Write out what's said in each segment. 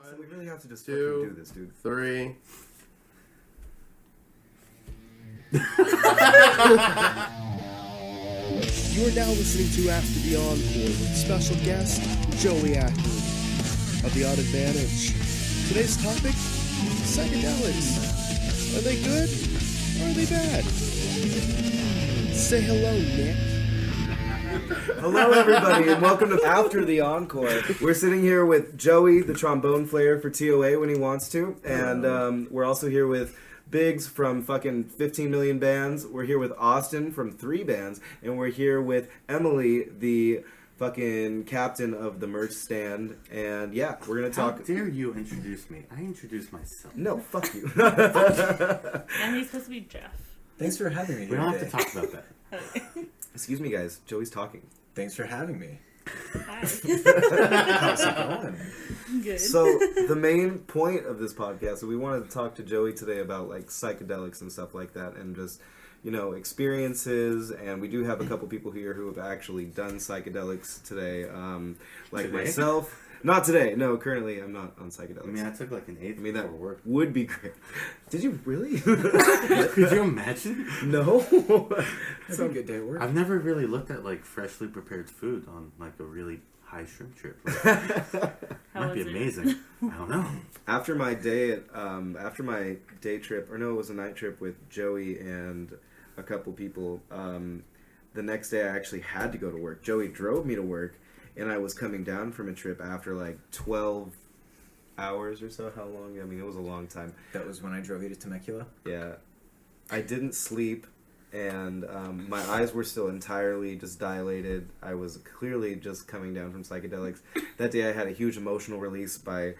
So we really have to just 2, fucking do this, dude. 3. You are now listening to After the Encore with special guest Joey Ackley of The Odd Advantage. Today's topic, psychedelics. Are they good or are they bad? Say hello, Nick. Hello, everybody, and welcome to After the Encore. We're sitting here with Joey, the trombone player for TOA when he wants to, and we're also here with Biggs from fucking 15 million bands. We're here with Austin from 3 bands, and we're here with Emily, the fucking captain of the merch stand. And yeah, we're gonna talk. How dare you introduce me? I introduced myself. No, fuck you. And he's supposed to be Jeff. Thanks for having me here We don't have today. to talk about that. Excuse me, guys. Joey's talking. Thanks for having me. Hi. How's it going? Good. So the main point of this podcast, we wanted to talk to Joey today about like psychedelics and stuff like that, and just experiences. And we do have a couple people here who have actually done psychedelics today, like Today? myself. Not today. No, currently I'm not on psychedelics. I mean, I took like an 8th. I mean, that before work. would be great. Did you really? Could you imagine? No. That's a good day at work. I've never really looked at like freshly prepared food on like a really high shrimp trip. Like, How might be was it? amazing. I don't know. After my day trip, or no, it was a night trip with Joey and a couple people. The next day, I actually had to go to work. Joey drove me to work, and I was coming down from a trip after like 12 hours or so. How long? I mean, it was a long time. That was when I drove you to Temecula. Yeah, I didn't sleep, and my eyes were still entirely just dilated. I was clearly just coming down from psychedelics. That day I had a huge emotional release by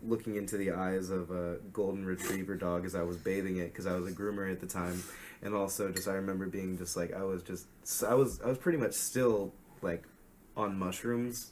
looking into the eyes of a golden retriever dog as I was bathing it, because I was a groomer at the time. And also just I remember being just like, I was pretty much still like on mushrooms,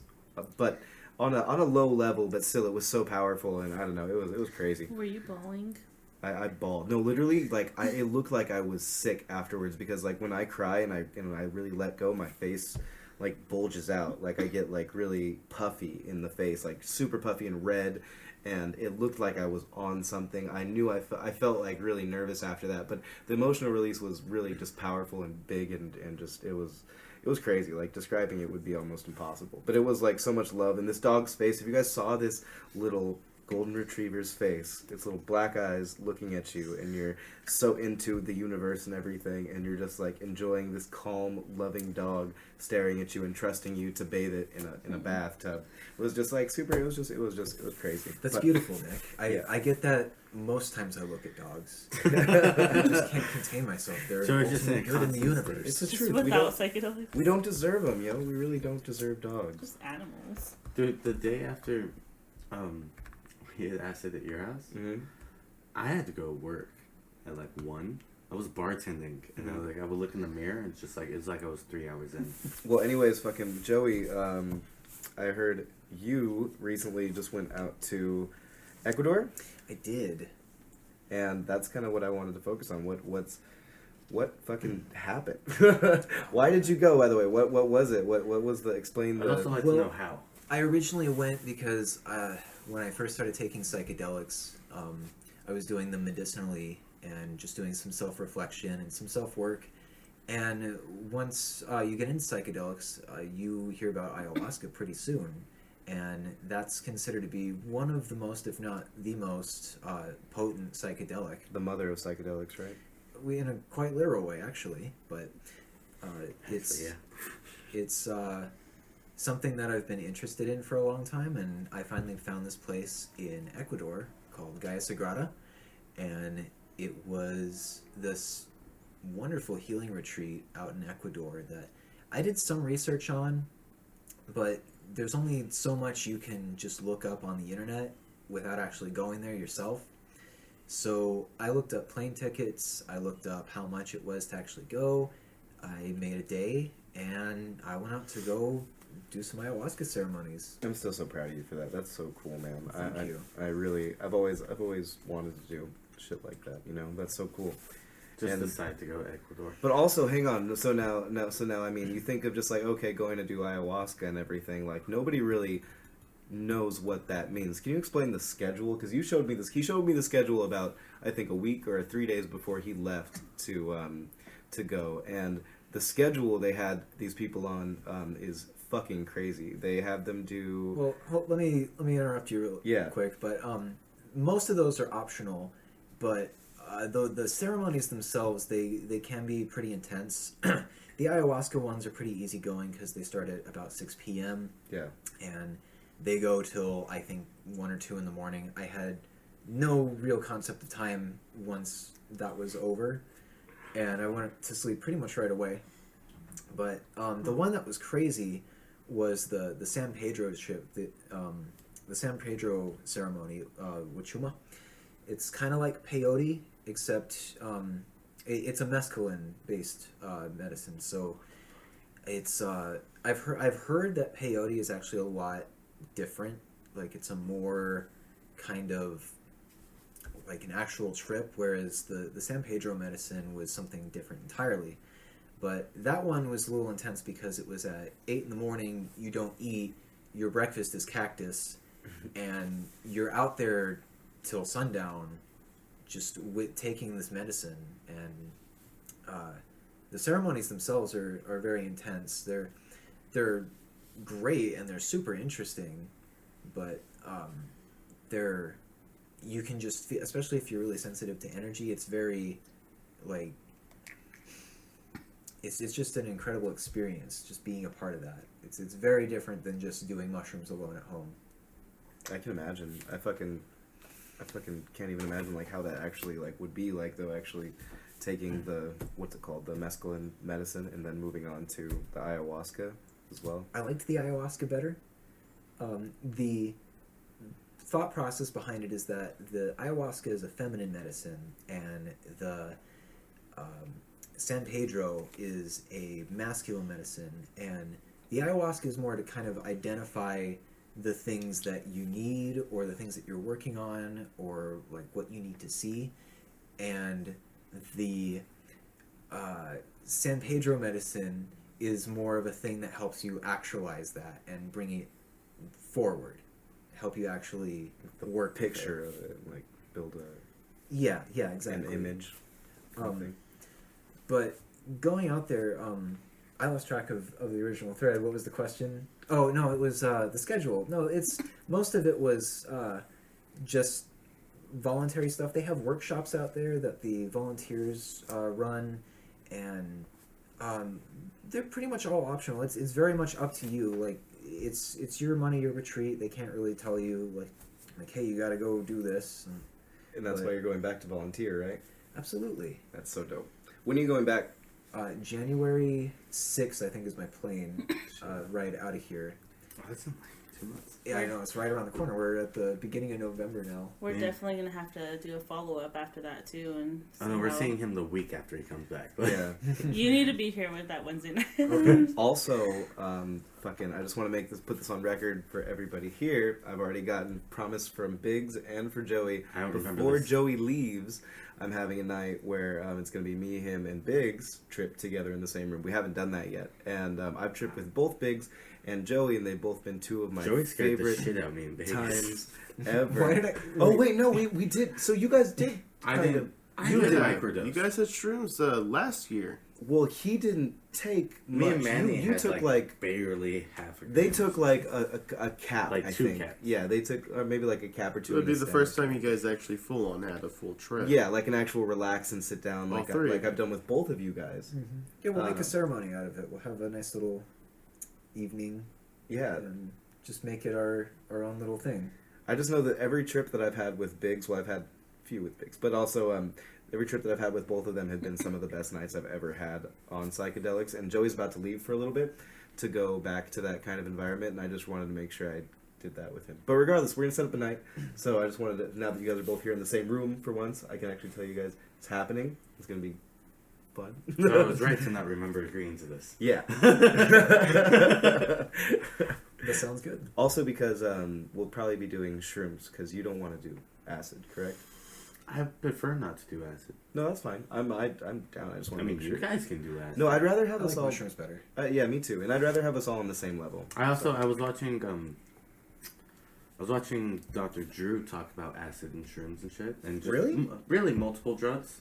but on a low level, but still it was so powerful, and I don't know, it was crazy. Were you bawling? I bawled. No, literally, like it looked like I was sick afterwards, because like when I cry and I really let go, my face like bulges out. Like I get like really puffy in the face, like super puffy and red, and it looked like I was on something. I knew I felt like really nervous after that, but the emotional release was really just powerful and big, and just it was crazy. Like describing it would be almost impossible, but it was like so much love. And this dog's face, if you guys saw this little golden retriever's face, its little black eyes looking at you, and you're so into the universe and everything, and you're just like enjoying this calm, loving dog staring at you and trusting you to bathe it in a bathtub. It was just like super. It was crazy. That's beautiful, Nick. I get that most times I look at dogs. I just can't contain myself. They're So it's just ultimate good in the universe. It's the Just truth. without psychedelics? We don't deserve them, yo. We really don't deserve dogs. Just animals. Dude, the day after we had acid at your house, Mm-hmm. I had to go work at like 1. I was bartending, and I would look in the mirror, and it's like I was 3 hours in. Well, anyways, fucking Joey, I heard you recently just went out to Ecuador, I did. and that's kind of what I wanted to focus on. What fucking happened? Why did you go, by the way? What was it? What was the explain I'd also the like Well- to know how. I originally went because when I first started taking psychedelics, I was doing them medicinally and just doing some self-reflection and some self-work. And once you get into psychedelics, you hear about ayahuasca pretty soon. And that's considered to be one of the most, if not the most, potent psychedelic. the mother of psychedelics, right? In a quite literal way, actually. But it's Actually, yeah. it's something that I've been interested in for a long time, and I finally found this place in Ecuador called Gaia Sagrada, and it was this wonderful healing retreat out in Ecuador that I did some research on, but there's only so much you can just look up on the internet without actually going there yourself. So I looked up plane tickets, I looked up how much it was to actually go, I made a day, and I went out to go do some ayahuasca ceremonies. I'm still so proud of you for that. That's so cool, man. Thank you. I've always wanted to do shit like that. You know, that's so cool. Just And- decided to go to Ecuador. But also, hang on. So now, I mean, you think of just like, okay, going to do ayahuasca and everything. Like, nobody really knows what that means. Can you explain the schedule? Because you showed me this. He showed me the schedule about, I think, a week or 3 days before he left to go. And the schedule they had these people on is fucking crazy. They have them do. Well, let me interrupt you real quick. But most of those are optional. But the ceremonies themselves, they can be pretty intense. The ayahuasca ones are pretty easygoing because they start at about 6 p.m. Yeah. And they go till, I think, 1 or 2 in the morning. I had no real concept of time once that was over. And I went to sleep pretty much right away. But the one that was crazy was the San Pedro trip, the San Pedro ceremony, Wachuma. It's kind of like peyote, except it's a mescaline-based medicine. So it's I've heard that peyote is actually a lot different. Like it's a more kind of like an actual trip, whereas the San Pedro medicine was something different entirely. But that one was a little intense because it was at 8 in the morning, you don't eat, your breakfast is cactus, and you're out there till sundown just taking this medicine. And the ceremonies themselves are very intense. They're great and they're super interesting, but you can just feel, especially if you're really sensitive to energy, it's very like it's just an incredible experience just being a part of that. It's very different than just doing mushrooms alone at home. I can imagine. I fucking can't even imagine like how that actually like would be like though, actually taking the what's it called, the mescaline medicine, and then moving on to the ayahuasca as well. I liked the ayahuasca better. The thought process behind it is that the ayahuasca is a feminine medicine and the San Pedro is a masculine medicine, and the ayahuasca is more to kind of identify the things that you need or the things that you're working on or like what you need to see, and the San Pedro medicine is more of a thing that helps you actualize that and bring it forward, help you actually work Picture of it, like build yeah exactly an image. But going out there, I lost track of the original thread. What was the question? Oh no, it was the schedule. No, it's most of it was just voluntary stuff. They have workshops out there that the volunteers run, and they're pretty much all optional. It's very much up to you. Like it's your money, your retreat. They can't really tell you like hey, you got to go do this. And that's why you're going back to volunteer, right? Absolutely. That's so dope. When are you going back? January 6th, I think, is my plane ride out of here. Oh, that's in like 2 months. Yeah, I know. It's right around the corner. We're at the beginning of November now. We're definitely going to have to do a follow-up after that, too. And I know, we're seeing him the week after he comes back. But Yeah. You need to be here with that Wednesday night. Okay. Also, I just want to put this on record for everybody here. I've already gotten promise from Biggs and for Joey. I don't remember Before this. Joey leaves, I'm having a night where it's going to be me, him, and Biggs trip together in the same room. We haven't done that yet. And I've tripped with both Biggs and Joey, and they've both been two of my Joey scared favorite the shit out of me in Vegas. times ever. Why did I... Oh, wait, no, we did. So you guys did. I kind didn't. of- You did Yeah, microdose. You guys had shrooms last year. Well, he didn't take Me much. and Manny you had took like barely half a They gram. took like a cap, Like I 2 think. caps. Yeah, they took maybe like a cap or two. It would be in the stem. first time you guys actually full on had a full trip. Yeah, like an actual relax and sit down, All like three. I've done with both of you guys. Yeah, we'll make a ceremony out of it. We'll have a nice little evening Yeah, and just make it our own little thing. I just know that every trip that I've had with Biggs, well, I've had a few with Biggs, but also every trip that I've had with both of them have been some of the best nights I've ever had on psychedelics. And Joey's about to leave for a little bit to go back to that kind of environment, and I just wanted to make sure I did that with him. But regardless, we're gonna set up a night. So I just wanted to, now that you guys are both here in the same room for once, I can actually tell you guys it's happening. It's gonna be fun. So I was right to not remember agreeing to this. Yeah. That sounds good. Also because we'll probably be doing shrooms because you don't want to do acid, correct? I prefer not to do acid. No, that's fine. I'm down. I just want I to mean, make you sure. guys can do acid. No, I'd rather have I us like all. mushrooms better. Yeah, me too. And I'd rather have us all on the same level. I was watching I was watching Dr. Drew talk about acid and shrooms and shit, and just Really? really multiple drugs,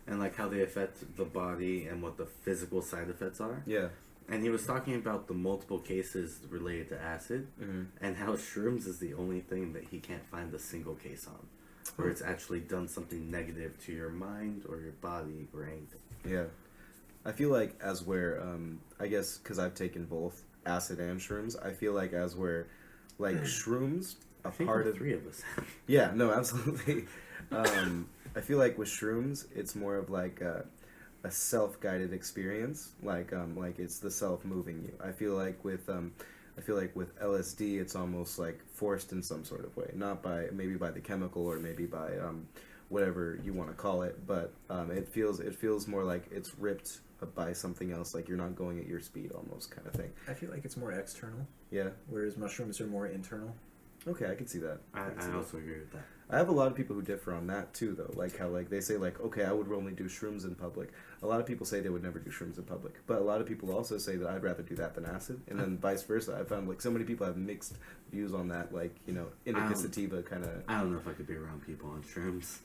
and like how they affect the body and what the physical side effects are. Yeah. And he was talking about the multiple cases related to acid, Mm-hmm. and how shrooms is the only thing that he can't find a single case on, where it's actually done something negative to your mind or your body or anything. Yeah. I feel like as where, I guess, because I've taken both acid and shrooms, I feel like as where, like, shrooms, a I think part all of... three of us have. Yeah, no, absolutely. I feel like with shrooms, it's more of like a self-guided experience. Like it's the self moving you. I feel like with LSD, it's almost like forced in some sort of way, not by maybe by the chemical or maybe by whatever you want to call it, but it feels more like it's ripped by something else. Like you're not going at your speed, almost kind of thing. I feel like it's more external, Yeah. whereas mushrooms are more internal. Okay, I can see that. I can see that. also agree with that. I have a lot of people who differ on that too, though. Like how, like they say, like, okay, I would only do shrooms in public. A lot of people say they would never do shrooms in public, but a lot of people also say that I'd rather do that than acid, and then vice versa. I found like so many people have mixed views on that. Like indica sativa kind of. I don't know if I could be around people on shrooms.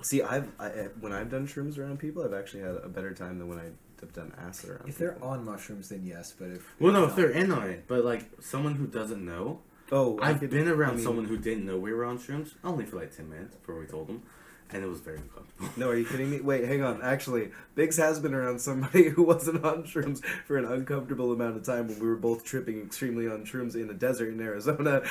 See, when I've done shrooms around people, I've actually had a better time than when I've done acid around. If people. they're on mushrooms, then yes. But if If they're in on it, but like someone who doesn't know. Oh, I've been around someone who didn't know we were on shrooms, only for like 10 minutes before we told them, and it was very uncomfortable. No, are you kidding me? Wait, hang on. Actually, Biggs has been around somebody who wasn't on shrooms for an uncomfortable amount of time when we were both tripping extremely on shrooms in a desert in Arizona.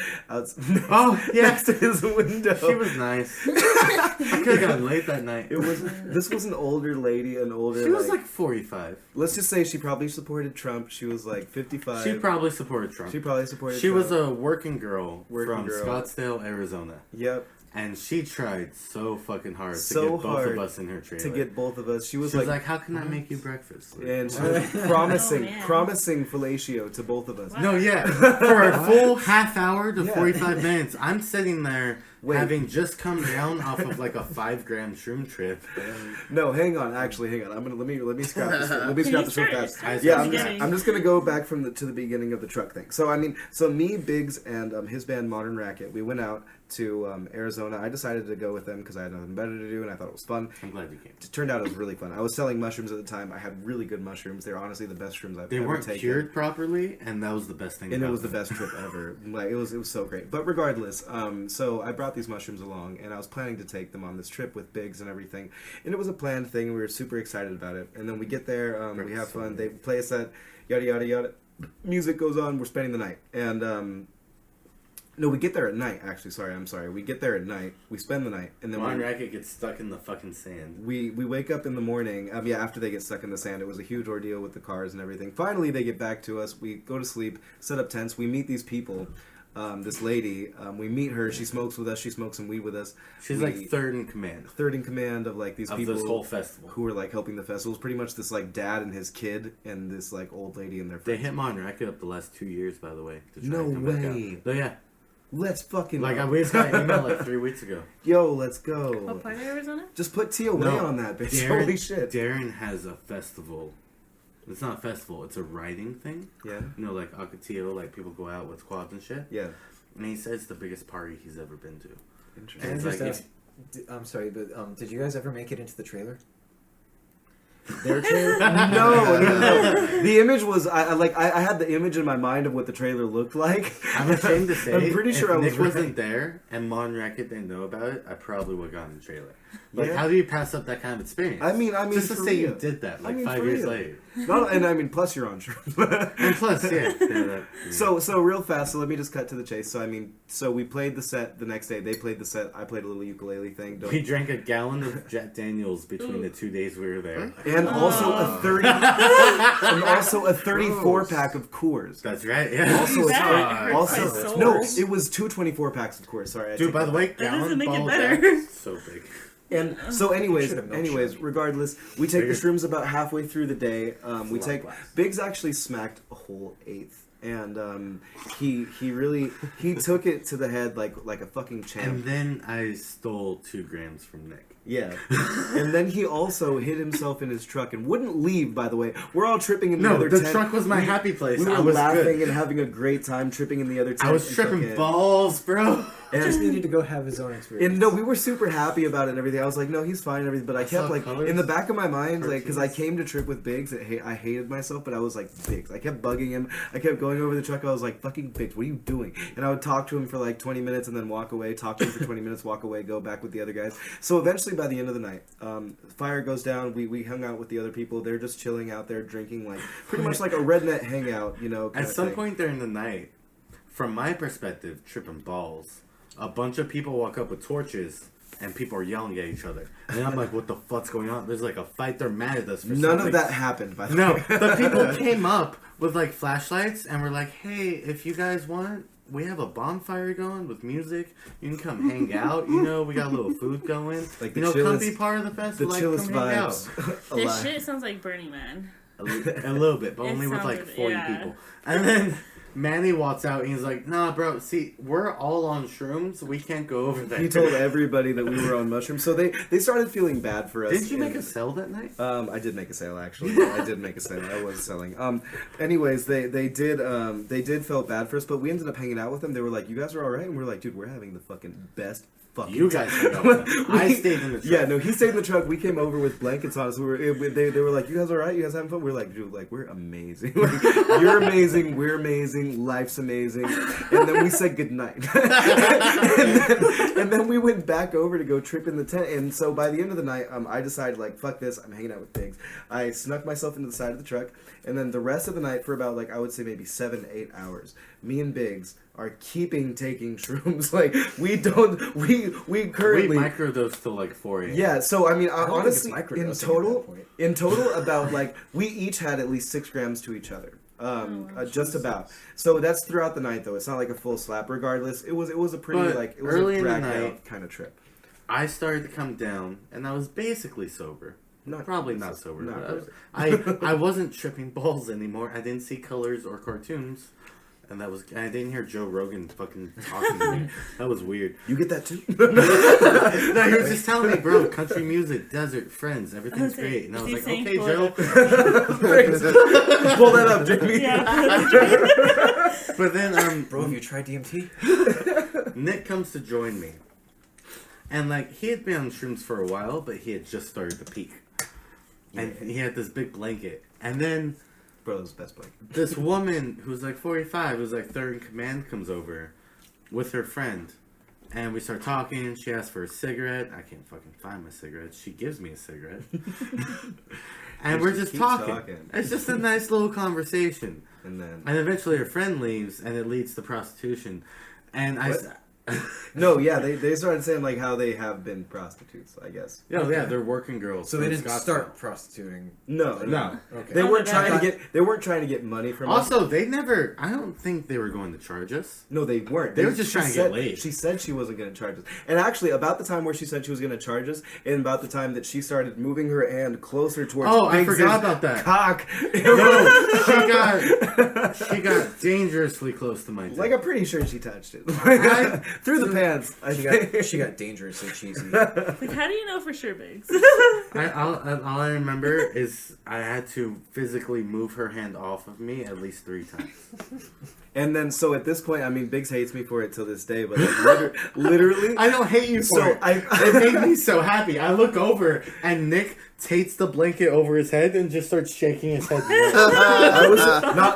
Oh, yeah. Next to his window. She was nice. I could have gotten late that night. This was an older lady, She was like 45. Let's just say she probably supported Trump. She was like 55. She probably supported Trump. She probably supported She Trump. was a working girl Working from girl. Scottsdale, Arizona. Yep. And she tried so fucking hard to So get both hard of us in her trailer. To get both of us. She was She was like, like, how can I make you breakfast? and she was promising, Oh, man. promising fellatio to both of us. No, yeah. For a full half hour to Yeah. 45 minutes, I'm sitting there Wait. having just come down off of like a 5-gram shroom trip. No, hang on. Actually, hang on. I'm gonna let me scrap this. Let me Can scrap you this real start? fast. Start Yeah, from I'm the just, beginning. I'm just gonna go back to the beginning of the truck thing. So me, Biggs, and his band Modern Racket, we went out to Arizona. I decided to go with them because I had nothing better to do, and I thought it was fun. I'm glad you came. It turned out it was really fun. I was selling mushrooms at the time. I had really good mushrooms. They're honestly the best shrooms I've They ever weren't taken. cured properly, and that was the best thing And it about was the them. best trip ever. Like it was so great. But regardless, so I brought these mushrooms along, and I was planning to take them on this trip with Biggs and everything. And it was a planned thing. And we were super excited about it. And then we get there, we have fun. They play a set, yada yada yada. Music goes on. We're spending the night, and no, we get there at night. Actually, I'm sorry. We get there at night. We spend the night, and then One racket gets stuck in the fucking sand. we wake up in the morning. After they get stuck in the sand, it was a huge ordeal with the cars and everything. Finally, they get back to us. We go to sleep, set up tents. We meet these people. This lady, we meet her. She smokes with us. She smokes some weed with us. She's like third in command of like these of people this whole festival. who are like helping the festival. It's pretty much this like dad and his kid and this like old lady and their They friends. hit Mon Racket up the last 2 years, by the way. To try No and come back way. out. So yeah, Let's fucking we just got an email like 3 weeks ago. Yo, let's go. What part of Arizona? Just put Tia away on that bitch. Darren, Holy shit. Darren has a festival. It's not a festival. It's a riding thing. Yeah. You know, like Ocotillo, like people go out with quads and shit. Yeah. And he says it's the biggest party he's ever been to. Interesting. Can I It's just like ask, I'm sorry, but did you guys ever make it into the trailer? Their trailer? No. The image was I had the image in my mind of what the trailer looked like. I'm ashamed to say, I'm pretty sure if I was Nick wasn't there and Mon Racket didn't know about it, I probably would have gotten the trailer. Like, Yeah. how do you pass up that kind of experience? I mean, just to for say you real. did that, like I mean, 5 for years real. later. And plus you're on shrooms. And plus, yeah. So real fast. So let me just cut to the chase. So we played the set the next day. They played the set. I played a little ukulele thing. We drank a gallon of Jack Daniels between the 2 days we were there. And also a 34 pack of Coors. That's right. Yeah. Also, That hurts my soul. no, it was 2 24 packs of Coors. Sorry, I Dude, take by that the way, back. That doesn't gallon make it bottle better. Jack is so big. And so, anyways, Should've milkshake. regardless, we take the Bigger. shrooms about halfway through the day. We lot take glass. Biggs actually smacked a whole eighth and he took it to the head like a fucking champ. And then I stole 2 grams from Nick. Yeah. And then he also hid himself in his truck and wouldn't leave, by the way. We're all tripping in the other tent. No, the truck was my happy place. We were I was laughing good. and having a great time tripping in the other tent. I was tripping balls, bro. And Just needed to go have his own experience. And no, we were super happy about it and everything. I was like, no, he's fine and everything. But I kept saw like colors, in the back of my mind, like, because I cartoons. came to trip with Biggs. I hated myself, but I was like, Biggs. I kept bugging him. I kept going over the truck. I was like, fucking Biggs, what are you doing? And I would talk to him for like 20 minutes and then walk away. Talk to him for 20 minutes, walk away, go back with the other guys. So eventually, by the end of the night, fire goes down. We hung out with the other people. They're just chilling out there, drinking like pretty much like a redneck hangout, you know. At some point during the night, from my perspective, tripping balls, a bunch of people walk up with torches and people are yelling at each other. And I'm like, what the fuck's going on? There's like a fight. They're mad at us for None something. of that happened, by the No, way. the people came up with like flashlights and were like, hey, if you guys want, we have a bonfire going with music. You can come hang out. You know, we got a little food going. Like you the know, come chillest- be part of the The festival. Like, chillest come hang out. vibes. This alive. shit sounds like Burning Man. A little bit, but It only with like sounded- 40 yeah. people. And then Manny walks out and he's like, nah, bro, see, we're all on shrooms. We can't go over there. He told everybody that we were on mushrooms, so they started feeling bad for us. Did you make a and- sale that night? I did make a sale actually. I did make a sale. I was selling. Anyways, they did felt bad for us, but we ended up hanging out with them. They were like, "You guys are all right," and we were like, "Dude, we're having the fucking best." You guys hung out with them. I stayed in the truck. Yeah, no, he stayed in the truck. We came over with blankets on us. They were like, "You guys all right? You guys having fun?" We were like, "Dude, like we're amazing. Like, you're amazing. We're amazing. Life's amazing." And then we said goodnight. and then we went back over to go trip in the tent. And so by the end of the night, I decided like, fuck this. I'm hanging out with pigs. I snuck myself into the side of the truck. And then the rest of the night, for about like I would say maybe 7 to 8 hours, me and Biggs are taking shrooms. Like we currently We microdosed till like 4 a.m. yeah. So I mean, I don't honestly, think it's in microdosing at total, that point. about like we each had at least 6 grams to each other. Just Jesus. about. So that's throughout the night though. It's not like a full slap. Regardless, it was a pretty But like it was early a in the dragged night- out kind of trip. I started to come down, and I was basically sober. Probably not sober. Not But I wasn't tripping balls anymore. I didn't see colors or cartoons. And I didn't hear Joe Rogan fucking talking to me. That was weird. You get that too? No, he was just telling me, bro, country music, desert, friends, everything's Okay. great. And I was He's like, saying okay, Joe. Pull that up, Jamie. Yeah. But then, Bro, have you tried DMT? Nick comes to join me. And, like, he had been on shrooms for a while, but he had just started to peak. And he had this big blanket. And then Bro, that was the best blanket. this woman who's like 45, who's like third in command, comes over with her friend. And we start talking. She asks for a cigarette. I can't fucking find my cigarette. She gives me a cigarette. And we're She just keeps talking. talking. It's just a nice little conversation. And then And eventually her friend leaves, and it leads to prostitution. And I... What? no, yeah, they started saying like how they have been prostitutes. I guess. Yeah, they're working girls. So they from didn't Scottsdale. start prostituting. No. Okay. They Oh, weren't my trying God. to get. They weren't trying to get money from us. Also, they never... I don't think they were going to charge us. No, they weren't. They were just she trying to get said- laid. She said she wasn't going to charge us. And actually, about the time where she said she was going to charge us, and about the time that she started moving her hand closer towards Oh, I Biggs's forgot about that. cock. No, she got dangerously close to my dick. Like, I'm pretty sure she touched it. I- Through the pants. I think. She got dangerously cheesy. Like, how do you know for sure, Biggs? All I remember is I had to physically move her hand off of me at least 3 times. And then, so at this point, I mean, Biggs hates me for it till this day, but like, literally. I don't hate you for So it. It made me so happy. I look over and Nick takes the blanket over his head and just starts shaking his head. I was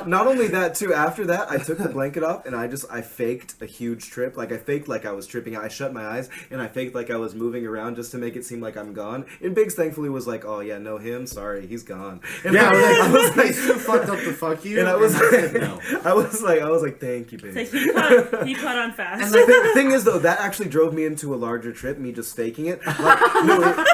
not only that too. After that, I took the blanket off and I faked a huge trip. Like I faked like I was tripping. I shut my eyes and I faked like I was moving around just to make it seem like I'm gone. And Biggs thankfully was like, "Oh yeah, no him. Sorry, he's gone." And Yeah, I was like, he's too fucked up to fuck you. and I was said like, no. I was like, "Thank you, Biggs." Like, he caught on fast. And the thing is, though, that actually drove me into a larger trip. Me just faking it. Like,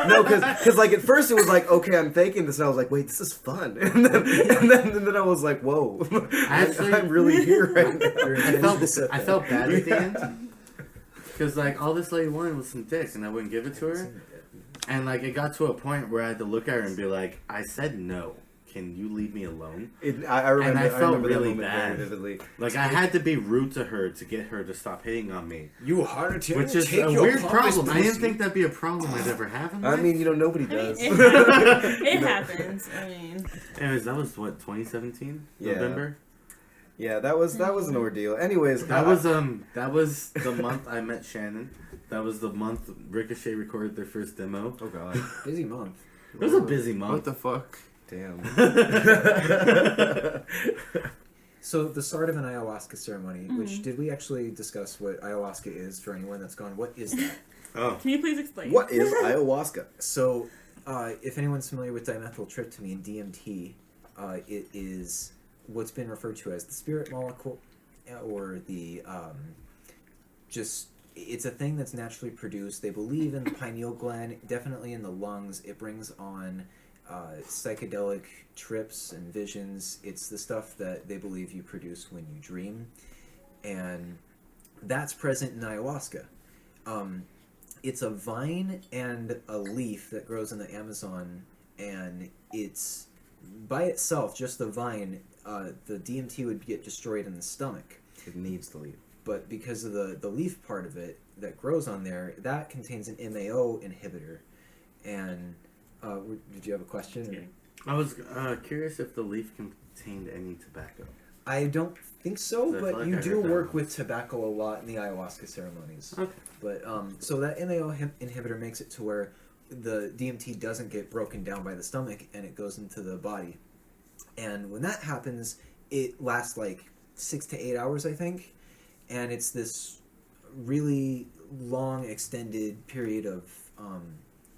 no, because like at first it was like, okay, I'm faking this, and I was like, wait, this is fun. And then I was like, whoa, Actually- I'm really here right now. I felt bad at the end. Because, like, all this lady wanted was some dick, and I wouldn't give it to her. And, like, it got to a point where I had to look at her and be like, I said no. can you leave me alone? I remember. And I felt remember really that moment bad. very vividly. Like, I had to be rude to her to get her to stop hitting on me. You hard to Which is take a your weird promise, problem. I didn't pussy. think that'd be a problem I'd ever have in I life. mean, nobody I mean, does. it happens. I mean, Anyways, that was, what, 2017? Yeah. November? Yeah, that was an ordeal. Anyways, That was the month I met Shannon. That was the month Ricochet recorded their first demo. Oh god, Busy month. It was a busy month. What the fuck? damn. So the start of an ayahuasca ceremony, which did we actually discuss what ayahuasca is for anyone that's gone? What is that? Oh. can you please explain? What is ayahuasca? So, if anyone's familiar with dimethyltryptamine, DMT, it is what's been referred to as the spirit molecule, or the it's a thing that's naturally produced. They believe in the pineal gland, definitely in the lungs. It brings on psychedelic trips and visions. It's the stuff that they believe you produce when you dream, and that's present in ayahuasca. It's a vine and a leaf that grows in the Amazon, and it's by itself, just the vine, the DMT would get destroyed in the stomach. It needs to leave. But because of the leaf part of it that grows on there, that contains an MAO inhibitor. And did you have a question? Or? I was curious if the leaf contained any tobacco. I don't think so, I but feel like you I do heard that work once. with tobacco a lot in the ayahuasca ceremonies. Okay. But so that MAO inhibitor makes it to where the DMT doesn't get broken down by the stomach and it goes into the body. And when that happens, it lasts like 6 to 8 hours, I think. And it's this really long, extended period of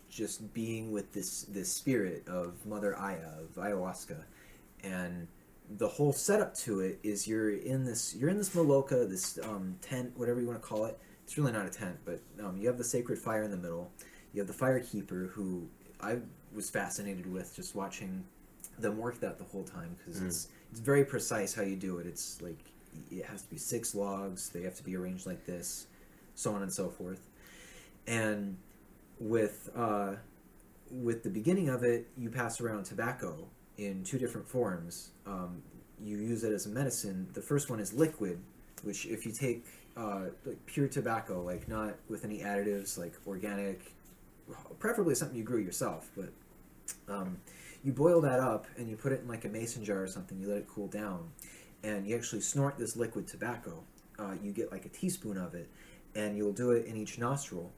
just being with this spirit of Mother Aya, of ayahuasca. And the whole setup to it is you're in this maloka, this tent, whatever you want to call it. It's really not a tent, but you have the sacred fire in the middle. You have the fire keeper, who I was fascinated with just watching them work that the whole time, because it's very precise how you do it. It's like it has to be 6 logs. They have to be arranged like this, so on and so forth. And with the beginning of it, you pass around tobacco in 2 different forms. You use it as a medicine. The first one is liquid, which if you take like pure tobacco, like not with any additives, like organic, preferably something you grew yourself, but you boil that up and you put it in like a mason jar or something. You let it cool down, and you actually snort this liquid tobacco. You get like a teaspoon of it, and you'll do it in each nostril.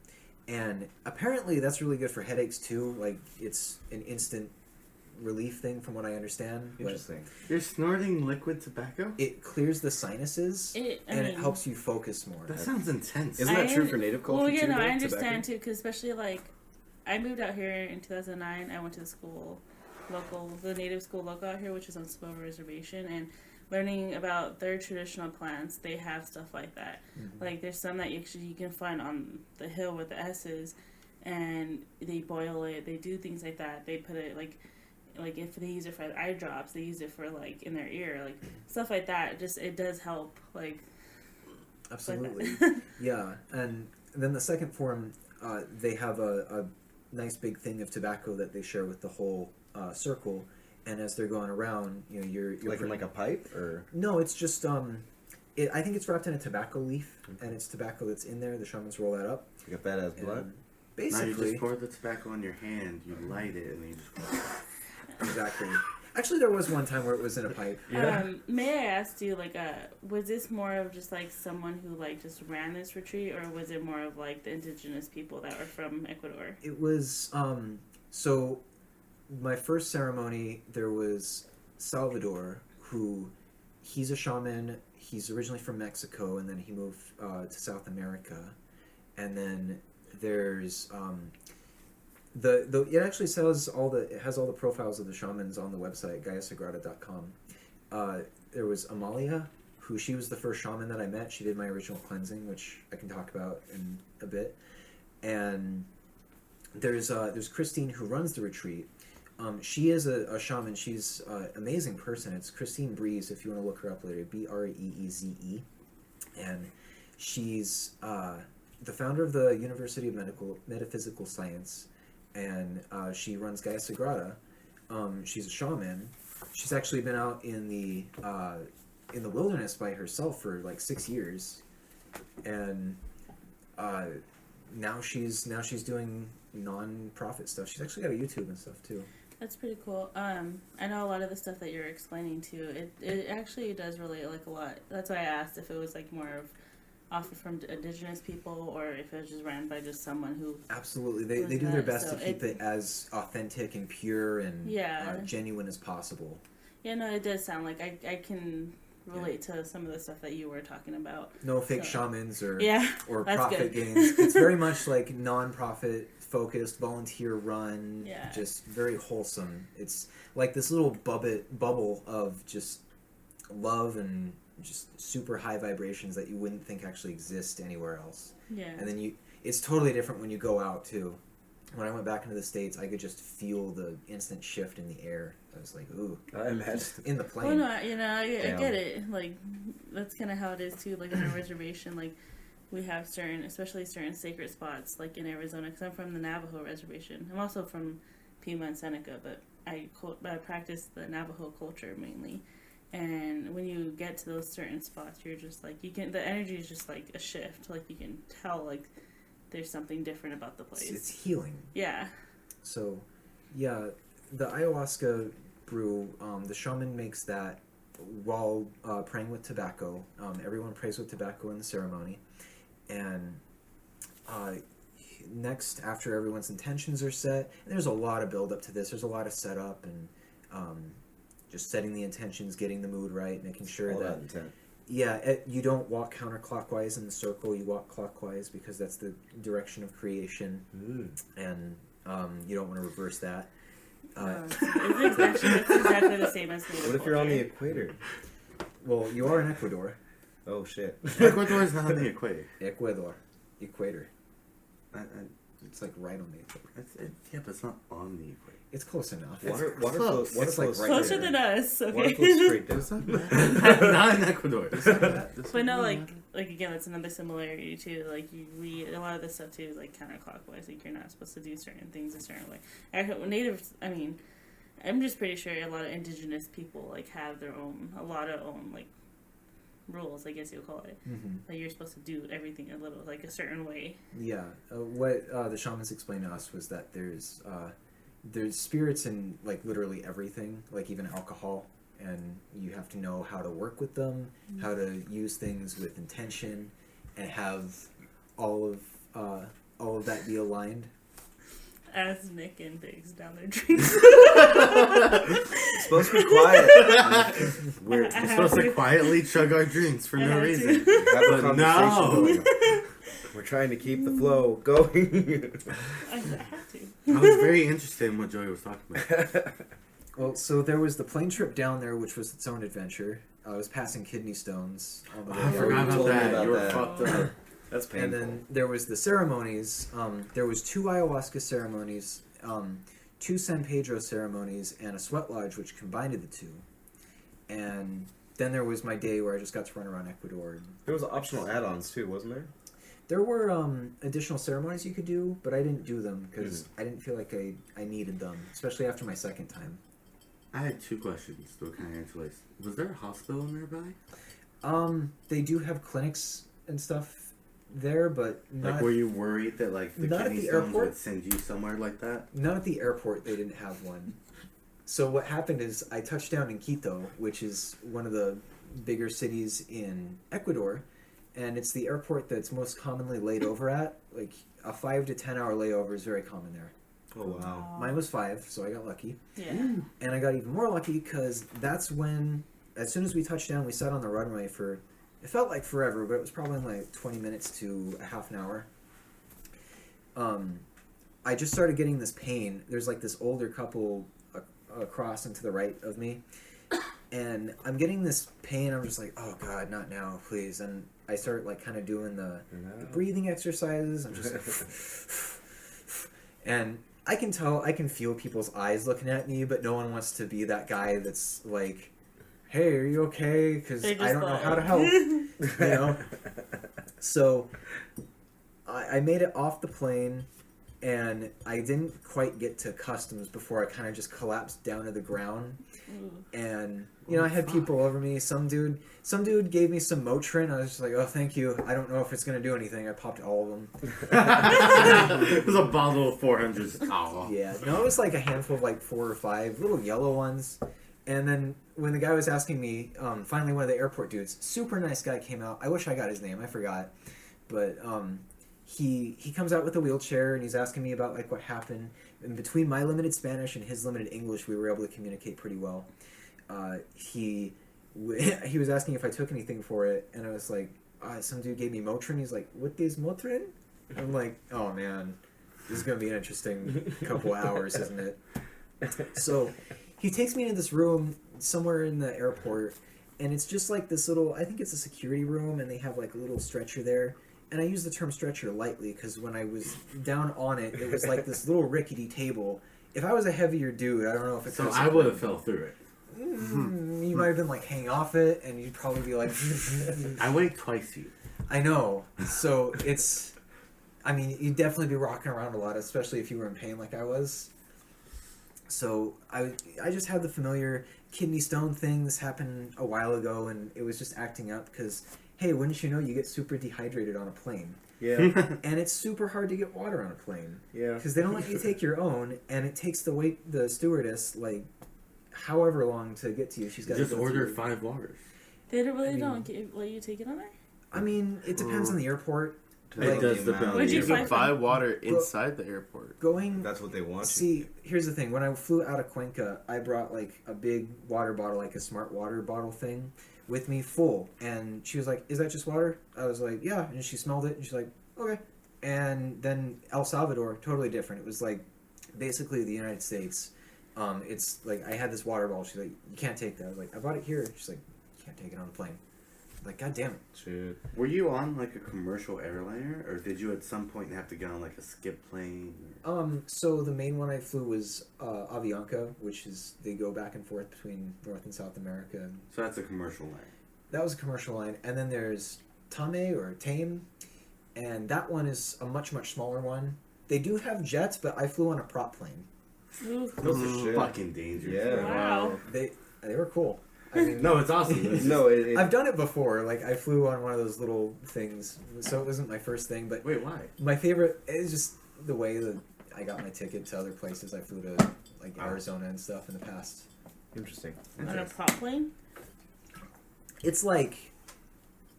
And apparently that's really good for headaches too. Like it's an instant relief thing from what I understand. Interesting. You're snorting liquid tobacco? It clears the sinuses I and it mean, helps you focus more. That sounds intense. Isn't that true for native culture Well, yeah, too? no, though, I understand tobacco? too, because especially like I moved out here in 2009. I went to the school, the native school local out here, which is on Spover Reservation, and learning about their traditional plants, they have stuff like that. Mm-hmm. Like there's some that you can find on the hill with the S's, and they boil it. They do things like that. They put it like if they use it for eye drops, they use it for like in their ear, like stuff like that. Just it does help, like. Absolutely. Yeah, and then the second form, they have a nice big thing of tobacco that they share with the whole circle, and as they're going around, you know, you're Like in like a pipe, or no, it's just I think it's wrapped in a tobacco leaf, and it's tobacco that's in there. The shamans roll that up. like a badass And blunt. Now you basically, just pour the tobacco in your hand, you light it, and then you just... exactly. Actually, there was one time where it was in a pipe. May I ask you, like, was this more of just like someone who like just ran this retreat, or was it more of like the indigenous people that were from Ecuador? It was so my first ceremony, there was Salvador, who he's a shaman. He's originally from Mexico, and then he moved to South America. And then there's it actually says it has all the profiles of the shamans on the website GaiaSagrada.com. There was Amalia, who she was the first shaman that I met. She did my original cleansing, which I can talk about in a bit. And there's Christine, who runs the retreat. She is a shaman. She's an amazing person. It's Christine Breeze, if you want to look her up later, Breeze. And she's the founder of the University of Metaphysical Science, and she runs Gaia Sagrada. She's a shaman, she's actually been out in the wilderness by herself for like 6 years, and now she's doing non-profit stuff. She's actually got a YouTube and stuff too. That's pretty cool. I know a lot of the stuff that you're explaining too. It actually does relate like a lot. That's why I asked if it was like more of offered from indigenous people or if it was just ran by just someone who. Absolutely, they do their best to keep it as authentic and pure and genuine as possible. Yeah, no, it does sound like I can relate to some of the stuff that you were talking about. No fake shamans or profit good. gains. It's very much like non-profit focused, volunteer run, just very wholesome. It's like this little bubble of just love and just super high vibrations that you wouldn't think actually exist anywhere else. Yeah. And then it's totally different when you go out too. When I went back into the States, I could just feel the instant shift in the air. I was like, ooh. I imagine. In the plane. Well, no, I get it. Like, that's kind of how it is, too. Like, on a reservation, like, we have especially certain sacred spots, like in Arizona, because I'm from the Navajo reservation. I'm also from Pima and Seneca, but I practice the Navajo culture mainly. And when you get to those certain spots, you're just like, the energy is just like a shift. Like, you can tell, like, there's something different about the place. It's healing. Yeah. So, yeah, the ayahuasca brew, the shaman makes that while praying with tobacco. Everyone prays with tobacco in the ceremony. And next, after everyone's intentions are set, and there's a lot of build up to this. There's a lot of setup and just setting the intentions, getting the mood right, making sure that intent. Yeah, you don't walk counterclockwise in the circle. You walk clockwise because that's the direction of creation, and you don't want to reverse that. It's exactly the same as What if you're on the equator? Well, you are in Ecuador. Oh shit! Ecuador is not on the equator. Equator. It's like right on the equator. Yeah, but it's not on the equator. It's close enough. Water flows like right closer than us. Okay. Water flows straight down. Not in Ecuador. But no, like again, that's another similarity too. Like a lot of this stuff too is like counterclockwise. Like you're not supposed to do certain things a certain way. Natives, I mean, I'm just pretty sure a lot of indigenous people like have a lot of like rules, I guess you'll call it. Mm-hmm. Like you're supposed to do everything a little like a certain way. Yeah. What the shamans explained to us was that there's spirits in like literally everything, like even alcohol, and you have to know how to work with them, how to use things with intention, and have all of that be aligned. As Nick and Biggs down their drinks. It's supposed to be quiet. We're supposed to quietly chug our drinks for no reason. Have a conversation No. going. We're trying to keep the flow going. I have to. I was very interested in what Joey was talking about. Well, so there was the plane trip down there, which was its own adventure. I was passing kidney stones on the way I down. forgot about told me that. about You were that. fucked up. That's painful. And then there was the ceremonies. There was 2 ayahuasca ceremonies, 2 San Pedro ceremonies, and a sweat lodge, which combined the 2. And then there was my day where I just got to run around Ecuador. There was optional add-ons too, wasn't there? There were additional ceremonies you could do, but I didn't do them because I didn't feel like I needed them, especially after my second time. I had 2 questions, though kind of interlaced. Was there a hospital nearby? They do have clinics and stuff there, but not, Like, were you worried that, like, the not at kidney the stones airport. would send you somewhere like that? not at the airport. They didn't have one. So what happened is I touched down in Quito, which is one of the bigger cities in Ecuador, and it's the airport that's most commonly laid over at. Like a 5 to 10 hour layover is very common there. Oh wow. Mine was 5, so I got lucky. Yeah. And I got even more lucky because that's when, as soon as we touched down, we sat on the runway for, it felt like forever, but it was probably like 20 minutes to a half an hour. I just started getting this pain. There's like this older couple across and to the right of me. And I'm getting this pain. I'm just like, oh God, not now, please. And I start like kind of doing the breathing exercises. I'm just like, and I can feel people's eyes looking at me, but no one wants to be that guy that's like, hey, are you okay? Because I don't know how to help, you know? So I made it off the plane, and I didn't quite get to customs before I kind of just collapsed down to the ground. And I had people over me. Some dude gave me some Motrin. I was just like, oh, thank you. I don't know if it's gonna do anything. I popped all of them. It was a bottle of 400. Oh. Yeah, no, it was like a handful of like 4 or 5 little yellow ones. And then when the guy was asking me, finally one of the airport dudes, super nice guy, came out. I wish I got his name. I forgot, but he comes out with a wheelchair and he's asking me about like what happened. And between my limited Spanish and his limited English, we were able to communicate pretty well. He was asking if I took anything for it, and I was like, some dude gave me Motrin. He's like, what is Motrin? I'm like, oh man, this is gonna be an interesting couple of hours, isn't it? So he takes me into this room somewhere in the airport, and it's just like this little, I think it's a security room, and they have like a little stretcher there. And I use the term stretcher lightly because when I was down on it, it was like this little rickety table. If I was a heavier dude, I don't know if it's... So I would have fell through it. You might have been like hanging off it, and you'd probably be like... I weigh twice you. I know. So it's... I mean, you'd definitely be rocking around a lot, especially if you were in pain like I was. So I just had the familiar kidney stone thing. This happened a while ago, and it was just acting up because... Hey, wouldn't you know you get super dehydrated on a plane? Yeah. And it's super hard to get water on a plane. Yeah. Because they don't let you take your own, and it takes the stewardess, like, however long to get to you. She's got to just order 5 waters. They don't let you take it on there? I mean, it depends on the airport. It does depend. Where'd You you can buy water inside the airport. That's what they want. See, here's the thing. When I flew out of Cuenca, I brought, like, a big water bottle, like a smart water bottle thing, with me full, and she was like, is that just water? I was like, yeah, and she smelled it, and she's like, okay. And then El Salvador, totally different. It was like basically the United States. It's like, I had this water bottle, she's like, you can't take that. I was like, I bought it here. She's like, you can't take it on the plane. I'm like, god damn it. Shit. Were you on like a commercial airliner, or did you at some point have to get on like a skip plane? So the main one I flew was Avianca, which is, they go back and forth between North and South America. So that's a commercial line. That was a commercial line. And then there's Tame, and that one is a much, much smaller one. They do have jets, but I flew on a prop plane. Ooh. Those are shit. Fucking dangerous. Yeah. Wow. They were cool. I mean, No, it's awesome. No, I've done it before. Like, I flew on one of those little things, so it wasn't my first thing. But Wait, why? my favorite is just the way that I got my ticket to other places. I flew to like Arizona and stuff in the past. interesting. On a prop plane? It's like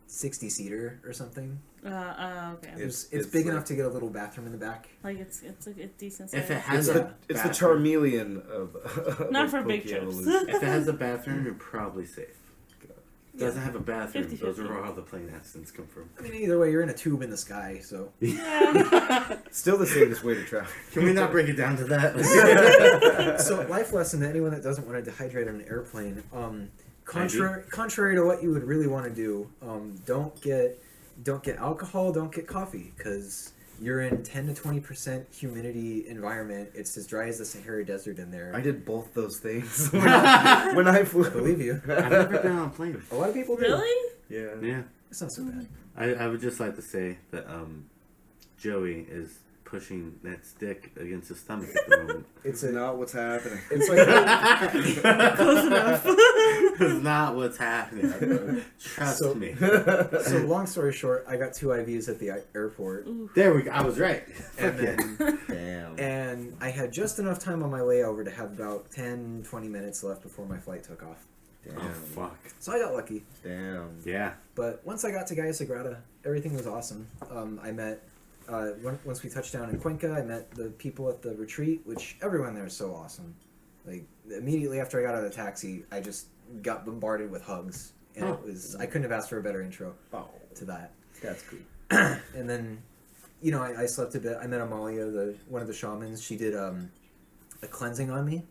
60-seater or something. Okay. It's It's big like- enough to get a little bathroom in the back. Like it's a decent size. If it has Yeah. a It's the bathroom- Charmeleon of Not of for big Pokey trips. evolution. If it has a bathroom, you're probably safe. Doesn't have a bathroom. 50-50. Those are where all the plane accidents come from. I mean, either way, you're in a tube in the sky, so. Yeah. Still the safest way to travel. Can we not break it down to that? So, life lesson to anyone that doesn't want to dehydrate on an airplane. Contrary to what you would really want to do, don't get alcohol, don't get coffee, because you're in 10 to 20% humidity environment. It's as dry as the Sahara Desert in there. I did both those things when I flew. I believe you. I've never been on a plane. A lot of people do. Really? Yeah. Yeah. It's not so bad. I would just like to say that Joey is pushing that stick against his stomach at the moment. It's not what's happening. It's like Close enough. That's not what's happening. Trust So- me. so. Long story short, I got 2 IVs at the airport, There we go. I was right. and Fuck yeah. then Damn. and I had just enough time on my layover to have about 10-20 minutes left before my flight took off. Damn. Oh fuck. So I got lucky. Damn. Yeah. But once I got to Gaia Sagrada, everything was awesome. I met, once we touched down in Cuenca, I met the people at the retreat, which everyone there is so awesome. Like, immediately after I got out of the taxi, I just got bombarded with hugs. And it was, I couldn't have asked for a better intro Oh, to that. that's cool. And then, I slept a bit. I met Amalia, one of the shamans. She did a cleansing on me.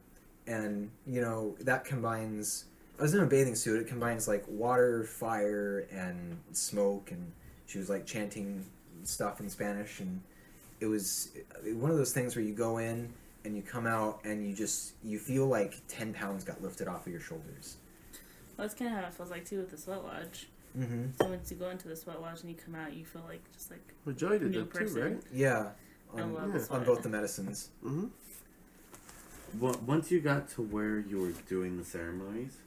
And, that combines... I was in a bathing suit. It combines, like, water, fire, and smoke. And she was, like, chanting stuff in Spanish. And it was one of those things where you go in and you come out and you feel like 10 pounds got lifted off of your shoulders. Well, that's kind of how it feels like too with the sweat lodge. Mm-hmm. So once you go into the sweat lodge and you come out, you feel like just like Well, Joey a did new that too, person. right? Yeah. I love Yeah. this on one. both the medicines. Mm-hmm. Well, once you got to where you were doing the ceremonies,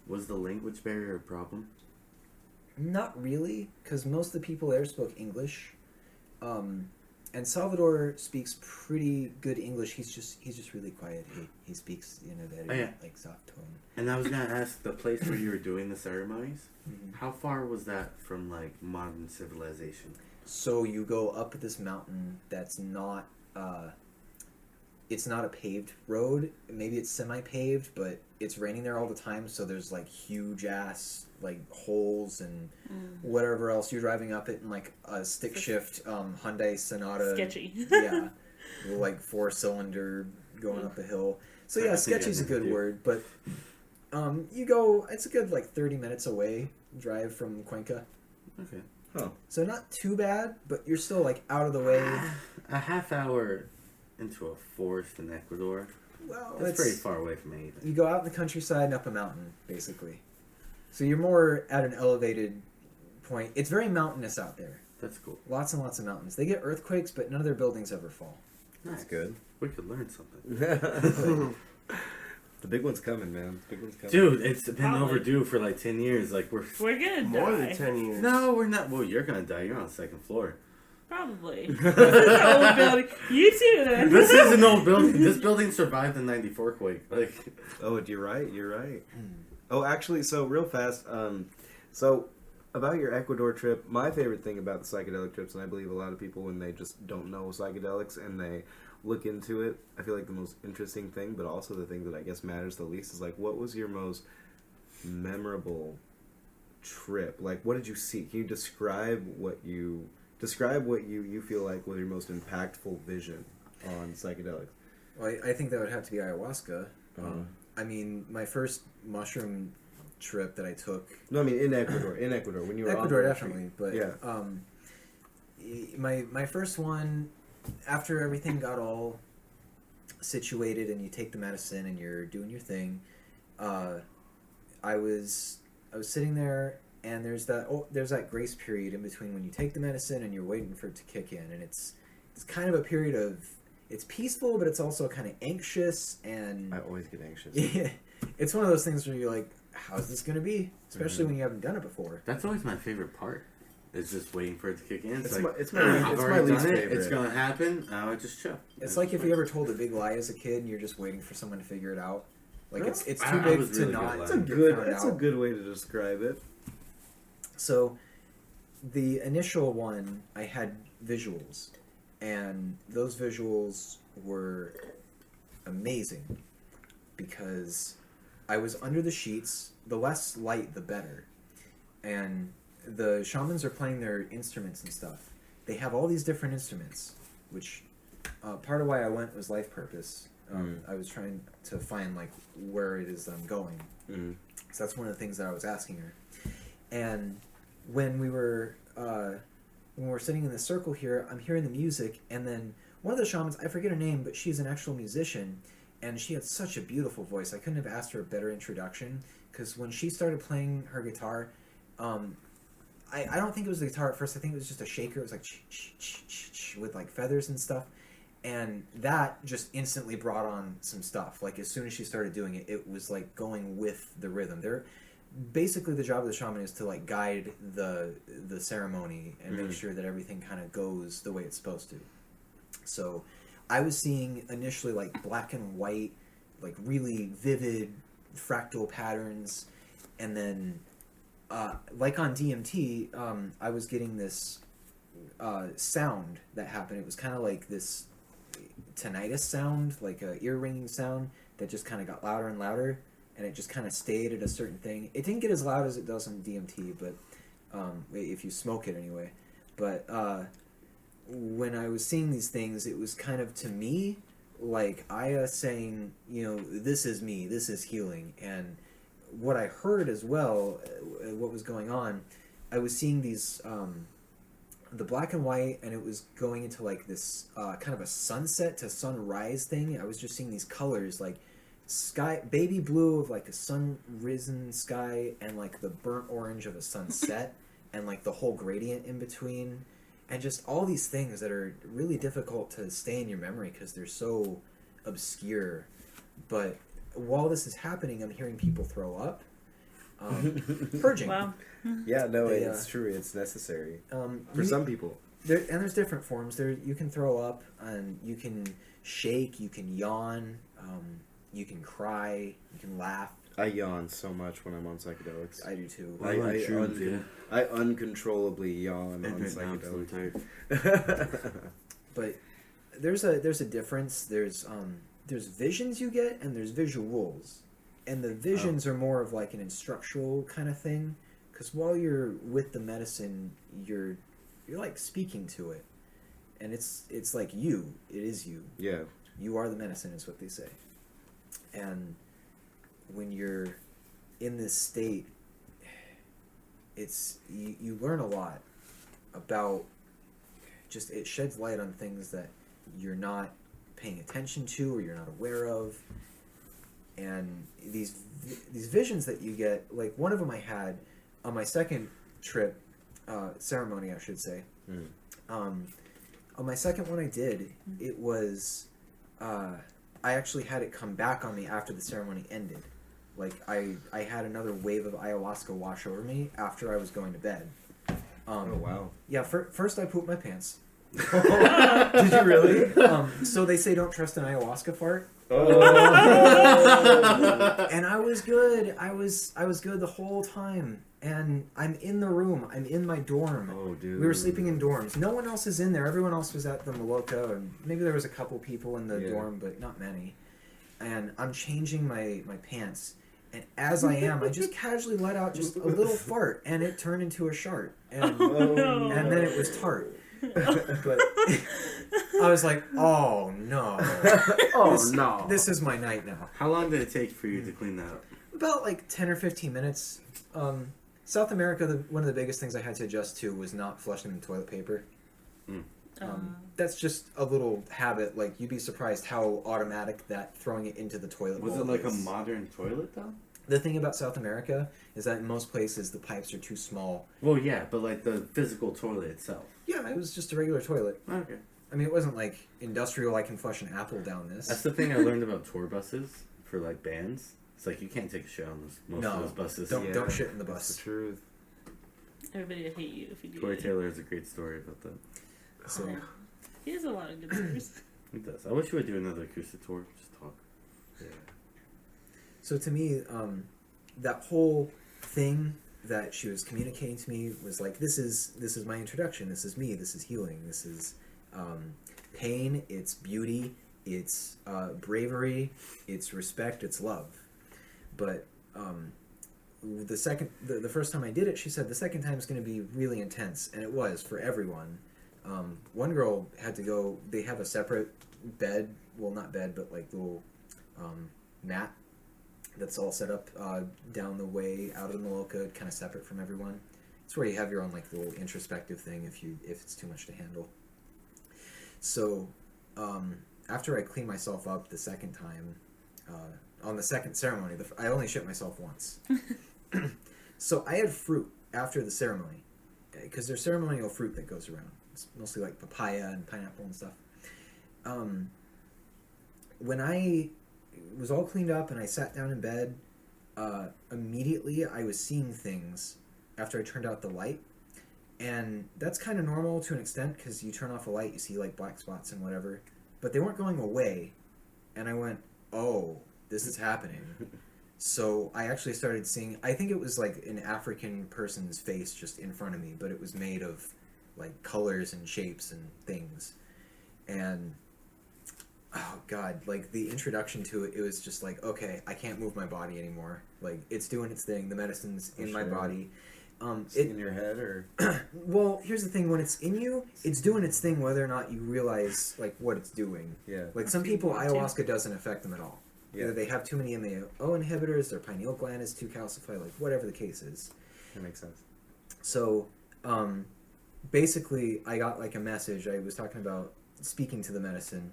was the language barrier a problem? Not really, because most of the people there spoke English, and Salvador speaks pretty good English. He's just really quiet. He speaks that Oh, yeah. like soft tone. And I was gonna ask, the place where you were doing the ceremonies, Mhm. how far was that from like modern civilization? So you go up this mountain that's not it's not a paved road. Maybe it's semi-paved, but it's raining there all the time, so there's like huge ass like holes and whatever else. You're driving up it in like a stick shift Hyundai Sonata. Sketchy. Yeah, like 4-cylinder going up a hill. So yeah, I think I sketchy's a never good do. word, but you go. It's a good like 30 minutes away drive from Cuenca. Okay. So not too bad, but you're still like out of the way. A half hour into a forest in Ecuador. Well, That's it's pretty far away from anything. You go out in the countryside and up a mountain, basically. So you're more at an elevated point. It's very mountainous out there. That's cool. Lots and lots of mountains. They get earthquakes, but none of their buildings ever fall. That's good. We could learn something. The big one's coming, man. The big one's coming. Dude, it's been Probably. overdue for like 10 years. Like, we're... We're gonna More die. than 10 years. No, we're not. Well, you're gonna die. You're on the second floor. Probably. This is an old building. You too, then. This is an old building. This building survived the 94 quake. Like, Oh, you're right. You're right. Oh, actually, so real fast. So about your Ecuador trip, my favorite thing about the psychedelic trips, and I believe a lot of people when they just don't know psychedelics and they look into it, I feel like the most interesting thing, but also the thing that I guess matters the least, is like, what was your most memorable trip? Like, what did you see? Can you describe what you feel like was your most impactful vision on psychedelics? Well, I think that would have to be ayahuasca. Uh-huh. I mean, my first mushroom trip that I took. No, I mean in Ecuador. In Ecuador, when you were Ecuador, on the definitely. But Yeah. my first one, after everything got all situated and you take the medicine and you're doing your thing, I was sitting there, and there's that grace period in between when you take the medicine and you're waiting for it to kick in, and it's kind of a period of, it's peaceful, but it's also kind of anxious, and I always get anxious. yeah, it's one of those things where you're like, how's this gonna be? Especially when you haven't done it before. that's always my favorite part. It's just waiting for it to kick in. It's It's like, my- it's my- I've it's my already least done it. favorite. It's gonna happen. Now I just chill. It's like if you ever told a big lie as a kid and you're just waiting for someone to figure it out. Like it's I- too I big was to really not. good at That's a lying. get good. found That's a out. good way to describe it. So, the initial one, I had visuals, and those visuals were amazing because I was under the sheets. The less light, the better. And the shamans are playing their instruments and stuff. They have all these different instruments, which part of why I went was life purpose. I was trying to find like where it is that I'm going. So that's one of the things that I was asking her. And when we were sitting in the circle here, I'm hearing the music, and then one of the shamans, I forget her name, but she's an actual musician, and she had such a beautiful voice. I couldn't have asked her a better introduction, because when she started playing her guitar, I don't think it was the guitar at first. I think it was just a shaker. It was like with like feathers and stuff. And that just instantly brought on some stuff. Like as soon as she started doing it, it was like going with the rhythm. Basically the job of the shaman is to like guide the ceremony and make sure that everything kind of goes the way it's supposed to. So I was seeing initially like black and white, like really vivid fractal patterns, and then like on DMT, I was getting this sound that happened. It was kind of like this tinnitus sound, like a ear ringing sound that just kind of got louder and louder, and it just kind of stayed at a certain thing. It didn't get as loud as it does on DMT, but if you smoke it anyway. But when I was seeing these things, it was kind of, to me, like Aya saying, this is me, this is healing. And what I heard as well, what was going on, I was seeing these, the black and white, and it was going into like this kind of a sunset to sunrise thing. I was just seeing these colors, like sky, baby blue of like a sun-risen sky, and like the burnt orange of a sunset, and like the whole gradient in between. and just all these things that are really difficult to stay in your memory because they're so obscure. But while this is happening, I'm hearing people throw up. Purging. Wow. Yeah, no, They, it's true. It's necessary for You- some people. there's different forms. There, you can throw up, and you can shake, you can yawn, you can cry, you can laugh. I yawn so much when I'm on psychedelics. I do too. I uncontrollably yawn on And right now I'm so psychedelics. But there's a difference. There's visions you get, and there's visuals, and the visions are more of like an instructional kind of thing. Because while you're with the medicine, you're like speaking to it, and it's like you. It is you. Yeah. You are the medicine, is what they say. And when you're in this state, it's you learn a lot about just, it sheds light on things that you're not paying attention to or you're not aware of. And these visions that you get, like one of them I had on my second trip, ceremony I should say. On my second one I did, it was I actually had it come back on me after the ceremony ended. Like I had another wave of ayahuasca wash over me after I was going to bed. Oh wow. Yeah, first I pooped my pants. Did you really? So they say don't trust an ayahuasca fart. Oh. And I was good. I was good the whole time. And I'm in the room. I'm in my dorm. Oh, dude. We were sleeping in dorms. No one else is in there. Everyone else was at the Maloka, and maybe there was a couple people in the dorm, but not many. And I'm changing my pants. And as I am, I just casually let out just a little fart, and it turned into a shart. And, no. and then it was tart. But I was like, oh no. No. This is my night now. How long did it take for you to clean that up? About like 10 or 15 minutes. South America, one of the biggest things I had to adjust to was not flushing the toilet paper. That's just a little habit. Like, you'd be surprised how automatic that throwing it into the toilet Was bowl it like a is. modern toilet though? The thing about South America is that in most places the pipes are too small. Well, yeah, but like the physical toilet itself. Yeah, it was just a regular toilet. Okay. I mean, it wasn't like industrial, I can flush an apple down this. That's the thing I learned about tour buses for like bands. It's like you can't take a shit on most No, of those buses. Don't shit in the That's bus. the truth. Everybody would hate you if you do. Corey it. Taylor has a great story about that. So, Yeah. He has a lot of good stories. He does. I wish we would do another acoustic tour. Just talk. Yeah. so to me, that whole thing that she was communicating to me was like, this is my introduction. This is me. This is healing. This is pain. It's beauty. It's bravery. It's respect. It's love. But the first time I did it, she said the second time is going to be really intense, and it was for everyone. One girl had to go. They have a separate bed. Well, not bed, but like little mat that's all set up down the way out of the Maloka, kind of separate from everyone. It's where you have your own like little introspective thing if it's too much to handle. So after I cleaned myself up the second time, on the second ceremony, I only shit myself once. So I had fruit after the ceremony, because there's ceremonial fruit that goes around. It's mostly like papaya and pineapple and stuff. When I was all cleaned up and I sat down in bed, immediately I was seeing things after I turned out the light. And that's kind of normal to an extent, because you turn off a light, you see like black spots and whatever. But they weren't going away. And I went, oh, this is happening. So I actually started seeing, I think it was like an African person's face just in front of me, but it was made of like colors and shapes and things. And oh god, like the introduction to it, it was just like, okay, I can't move my body anymore. Like, it's doing its thing, the medicine's in my body. It's in your head, or well, here's the thing: when it's in you, it's doing its thing, whether or not you realize like what it's doing. yeah. Like some people, ayahuasca doesn't affect them at all. Yeah. Either they have too many MAO inhibitors, their pineal gland is too calcified, like whatever the case is. That makes sense. So, basically, I got like a message. I was talking about speaking to the medicine,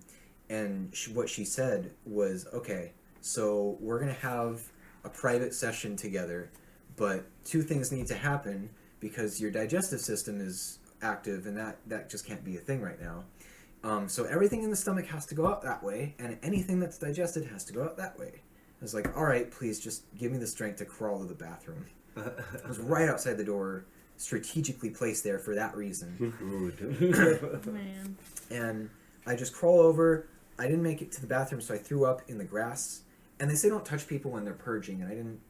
and what she said was, okay, so we're gonna have a private session together, but two things need to happen because your digestive system is active, and that just can't be a thing right now. So everything in the stomach has to go out that way, and anything that's digested has to go out that way. I was like, all right, please just give me the strength to crawl to the bathroom. I was right outside the door, strategically placed there for that reason. Man. And I just crawl over. I didn't make it to the bathroom, so I threw up in the grass. And they say don't touch people when they're purging, and I didn't.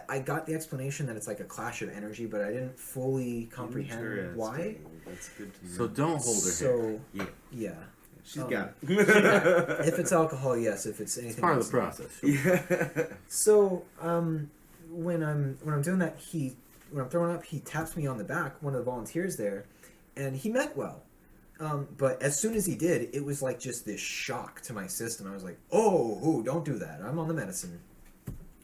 I got the explanation that it's like a clash of energy, but I didn't fully comprehend why. That's good to know. So don't hold her hair. Yeah. She's got it. If it's alcohol, yes. If it's anything, It's part of else, the process. Yeah. So, when I'm doing that, when I'm throwing up, he taps me on the back, one of the volunteers there, and he meant well. But as soon as he did, it was like just this shock to my system. I was like, oh, don't do that. I'm on the medicine.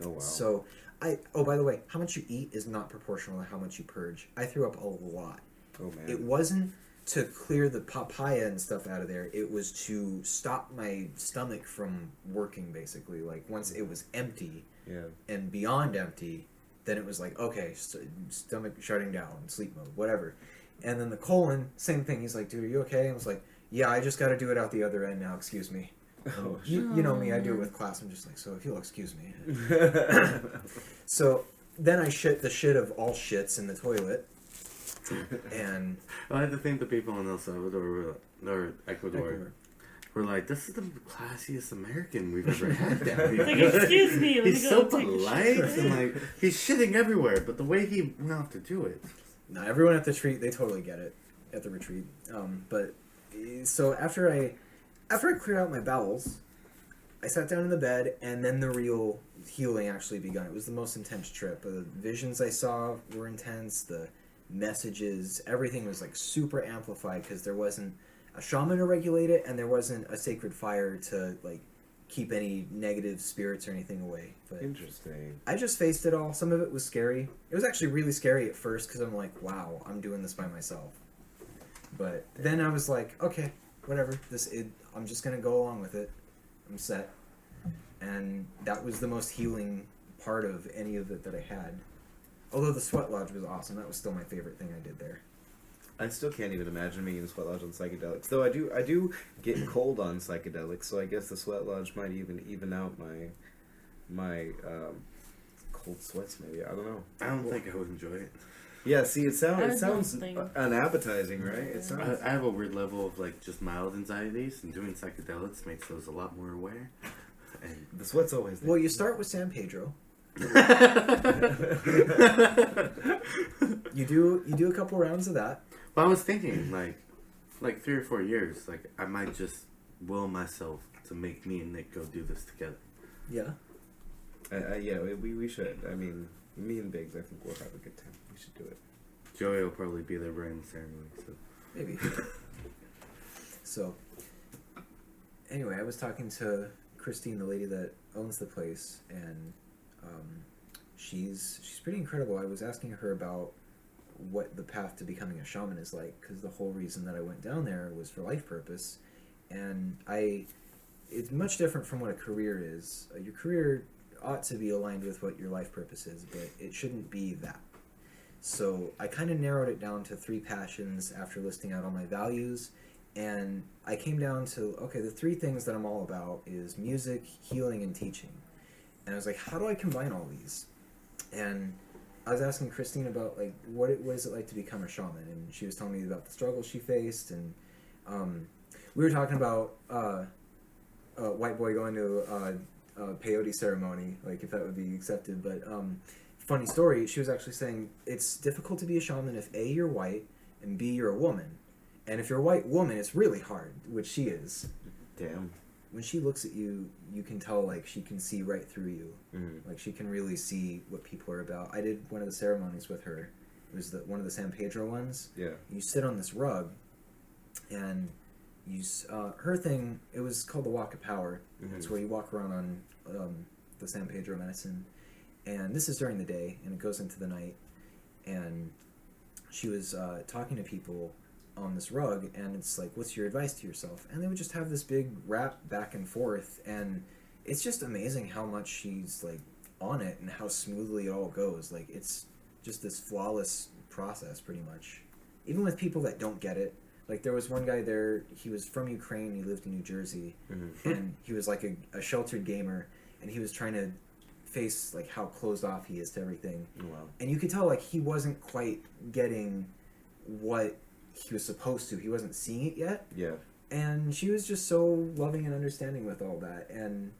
Oh, wow. So, by the way, how much you eat is not proportional to how much you purge. I threw up a lot. Oh, man. It wasn't to clear the papaya and stuff out of there. It was to stop my stomach from working, basically. Like, once it was empty and beyond empty, then it was like, okay, stomach shutting down, sleep mode, whatever. And then the colon, same thing. He's like, dude, are you okay? And I was like, yeah, I just got to do it out the other end now, excuse me. Oh, you know me, I do it with class. I'm just like, so if you'll excuse me. So then I shit the shit of all shits in the toilet. And I had to think the people in El Salvador or Ecuador were like, this is the classiest American we've ever had down here. Like, excuse me, let me He's go so take a polite shit. and like he's shitting everywhere, but the way he went off to do it. no, everyone at the retreat, they totally get it at the retreat. But so after I cleared out my bowels, I sat down in the bed, and then the real healing actually begun. It was the most intense trip. The visions I saw were intense. The messages, everything was like super amplified because there wasn't a shaman to regulate it, and there wasn't a sacred fire to like keep any negative spirits or anything away. But Interesting. I just faced it all. Some of it was scary. It was actually really scary at first because I'm like, wow, I'm doing this by myself. But then I was like, okay, whatever. I'm just gonna go along with it. I'm set. And that was the most healing part of any of it that I had. Although the sweat lodge was awesome. That was still my favorite thing I did there. I still can't even imagine being in a sweat lodge on psychedelics. Though I do get cold on psychedelics, so I guess the sweat lodge might even out my cold sweats. Maybe, I don't know. I don't think I would enjoy it. Yeah, see, it sounds think- unappetizing, right? It sounds. I have a weird level of like just mild anxieties, and doing psychedelics makes those a lot more aware. And The sweat's always there. Well, you start with San Pedro. You do a couple rounds of that. But I was thinking, like 3 or 4 years, like I might just will myself to make me and Nick go do this together. Yeah. Yeah, we should. I mean, me and Biggs, I think we'll have a good time. We should do it. Joey will probably be there during the ceremony. So. Maybe. So, anyway, I was talking to Christine, the lady that owns the place, and she's pretty incredible. I was asking her about what the path to becoming a shaman is like, because the whole reason that I went down there was for life purpose, and it's much different from what a career is. Your career ought to be aligned with what your life purpose is, but it shouldn't be that. So I kind of narrowed it down to 3 passions after listing out all my values, and I came down to, okay, the 3 things that I'm all about is music, healing, and teaching. And I was like, how do I combine all these? And I was asking Christine about, like, what is it like to become a shaman? And she was telling me about the struggles she faced, and we were talking about a white boy going to a peyote ceremony, like, if that would be accepted, but funny story, she was actually saying it's difficult to be a shaman if A, you're white, and B, you're a woman. And if you're a white woman, it's really hard, which she is. Damn. When she looks at you, you can tell, like, she can see right through you. Mm-hmm. Like, she can really see what people are about. I did one of the ceremonies with her. It was one of the San Pedro ones. Yeah. You sit on this rug, and her thing, it was called the Walk of Power. Mm-hmm. It's where you walk around on the San Pedro medicine. And this is during the day, and it goes into the night. And she was talking to people on this rug, and it's like, what's your advice to yourself? And they would just have this big rap back and forth, and it's just amazing how much she's like on it and how smoothly it all goes. Like, it's just this flawless process, pretty much. even with people that don't get it. Like, there was one guy there, he was from Ukraine, he lived in New Jersey, and he was like a sheltered gamer, and he was trying to face like how closed off he is to everything. Wow. And you could tell like he wasn't quite getting what he was supposed to. He wasn't seeing it yet. Yeah. And she was just so loving and understanding with all that, and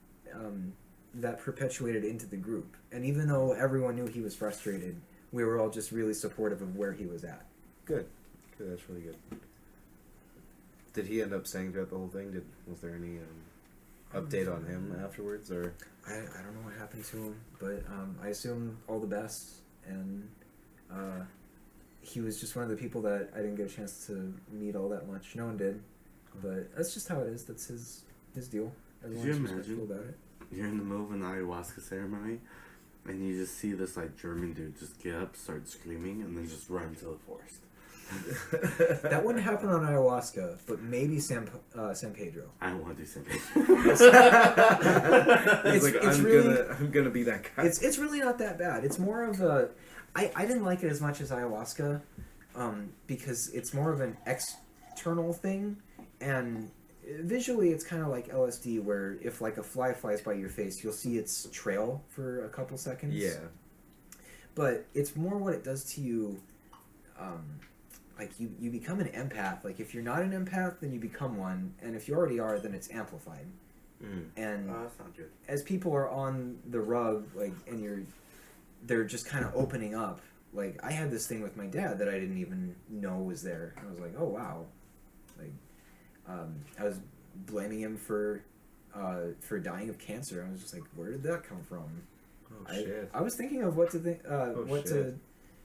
that perpetuated into the group. And even though everyone knew he was frustrated, we were all just really supportive of where he was at. Good. Good. That's really good. Did he end up staying throughout the whole thing? Was there any update on him afterwards, or? I don't know what happened to him, but I assume all the best. And he was just one of the people that I didn't get a chance to meet all that much. No one did, but that's just how it is. That's his deal. Everyone's respectful about it. You're in the middle of an ayahuasca ceremony, and you just see this like German dude just get up, start screaming, and then just run into the forest. That wouldn't happen on ayahuasca, but maybe San Pedro. I don't want to do San Pedro. I'm gonna be that guy. It's really not that bad. It's more of a. I didn't like it as much as ayahuasca, because it's more of an external thing, and visually it's kind of like LSD, where if like a fly flies by your face, you'll see its trail for a couple seconds. Yeah. But it's more what it does to you. Like you become an empath. Like if you're not an empath, then you become one, and if you already are, then it's amplified. And That's not good. as people are on the rug, like, and they're just kind of opening up. Like I had this thing with my dad that I didn't even know was there. I was like, oh wow, like I was blaming him for dying of cancer. I was just like, where did that come from? Oh shit. I was thinking of what to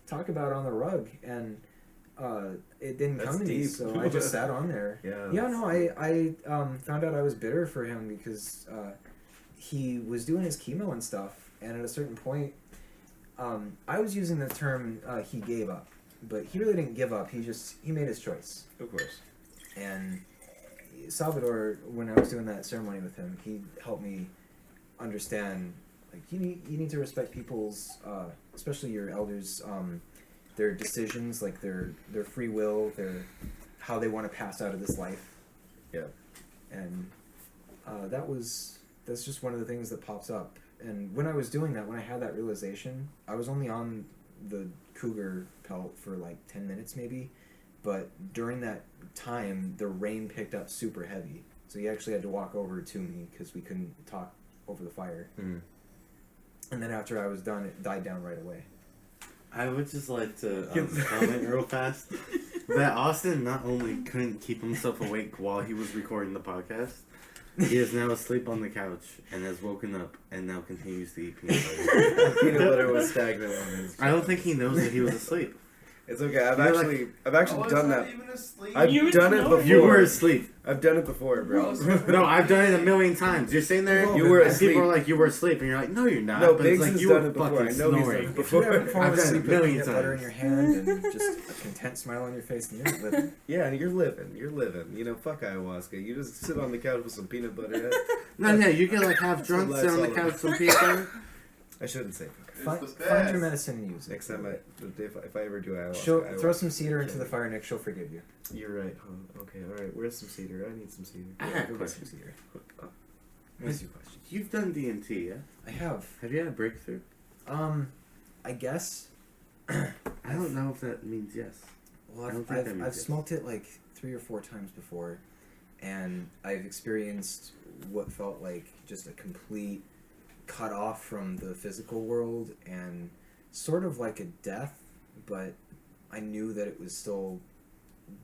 talk about on the rug, and it didn't come to me, deep. so I just sat on there. I found out I was bitter for him because he was doing his chemo and stuff, and at a certain point, I was using the term he gave up, but he really didn't give up. He made his choice. Of course. And Salvador, when I was doing that ceremony with him, he helped me understand, like, you need to respect people's, especially your elders, their decisions, like their free will, how they want to pass out of this life. Yeah. And that's just one of the things that pops up. And when I was doing that, when I had that realization, I was only on the cougar pelt for like 10 minutes maybe, but during that time, the rain picked up super heavy. So he actually had to walk over to me because we couldn't talk over the fire. Mm. And then after I was done, it died down right away. I would just like to comment real fast that Austin not only couldn't keep himself awake while he was recording the podcast, he is now asleep on the couch and has woken up and now continues to eat peanut butter. Peanut butter was stagnant on his. I don't think he knows that he was asleep. It's okay. I've actually done that. Even asleep. I've You done it know before. it. You were asleep. I've done it before, bro. No, I've done it a million times. You're sitting there, You were and asleep. people are like, "You were asleep," and you're like, "No, you're not." No, but Biggs it's like has you done were it before. fucking I know he's done snoring. it If before. you ever fall I've done it asleep a with million peanut butter in times. your hand and just a content smile on your face, and you're living. Yeah, and you're living. You know, fuck ayahuasca. You just sit on the couch with some peanut butter. No, you get like half drunk, what sit on the life's all couch, some peanut butter. I shouldn't say. Find the your best. medicine and use it. Next time, if I ever do ayahuasca, Throw some cedar into the fire, Nick. She'll forgive you. You're right. Huh? Okay, all right. Where's some cedar? I need some cedar. I have a Go get question. some cedar. What's your question? You've done DMT, yeah? I have. Have you had a breakthrough? I guess. I don't know if that means yes. Well, I don't think that means I've yes. smoked it like 3 or 4 times before, and I've experienced what felt like just a complete cut off from the physical world and sort of like a death, but I knew that it was still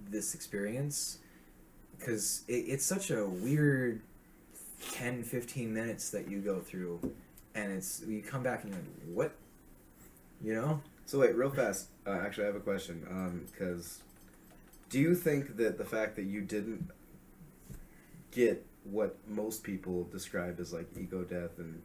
this experience because it's such a weird 10-15 minutes that you go through, and you come back and you're like, what? You know? So wait, real fast. Actually, I have a question. Because do you think that the fact that you didn't get what most people describe as like ego death and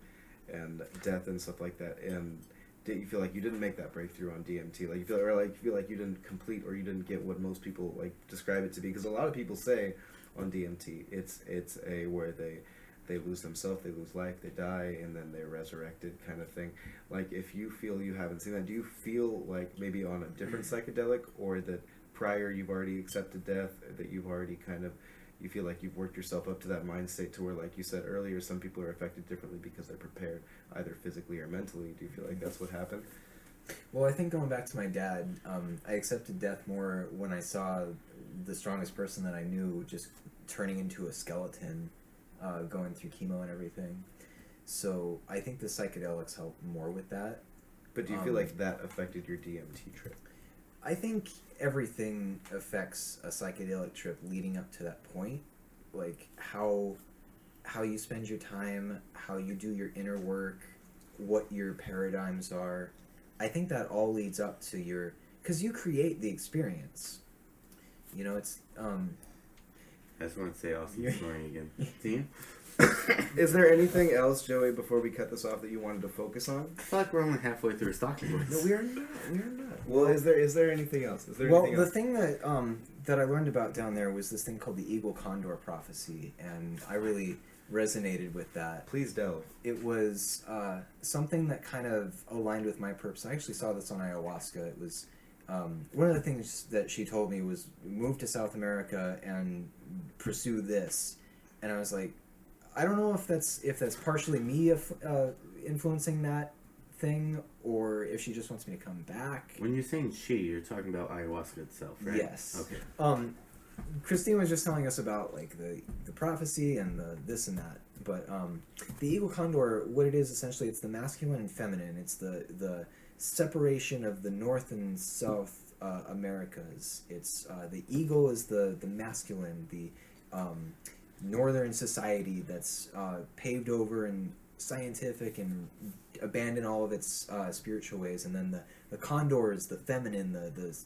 death and stuff like that, and did you feel like you didn't make that breakthrough on DMT? Like you feel like you didn't complete or you didn't get what most people like describe it to be? Because a lot of people say on DMT it's a where they lose themselves, they lose life, they die, and then they're resurrected kind of thing. Like, if you feel you haven't seen that, do you feel like maybe on a different psychedelic, or that prior you've already accepted death, that you've already kind of, you feel like you've worked yourself up to that mind state to where, like you said earlier, some people are affected differently because they're prepared either physically or mentally. Do you feel like that's what happened? Well, I think going back to my dad, I accepted death more when I saw the strongest person that I knew just turning into a skeleton, going through chemo and everything. So I think the psychedelics help more with that. But do you feel like that affected your DMT trip? I think everything affects a psychedelic trip leading up to that point. Like how you spend your time, how you do your inner work, what your paradigms are. I think that all leads up to your... Because you create the experience. You know, it's... I just want to say Austin snoring again. Team? Is there anything else, Joey, before we cut this off that you wanted to focus on? I feel like we're only halfway through Stalking Boys. No, we are not. We are not. Well, is there anything else? Is there Well, anything the else? thing that I learned about down there was this thing called the Eagle Condor prophecy, and I really resonated with that. Please delve. It was something that kind of aligned with my purpose. I actually saw this on Ayahuasca. It was one of the things that she told me was move to South America and pursue this, and I was like, I don't know if that's partially me influencing that thing, or if she just wants me to come back. When you're saying she, you're talking about ayahuasca itself, right? Yes. Okay. Christine was just telling us about like the prophecy and the this and that, but the Eagle Condor, what it is essentially, it's the masculine and feminine. It's the separation of the North and South Americas. It's the eagle is the masculine, the northern society that's paved over and scientific and abandon all of its spiritual ways, and then the condor is the feminine, the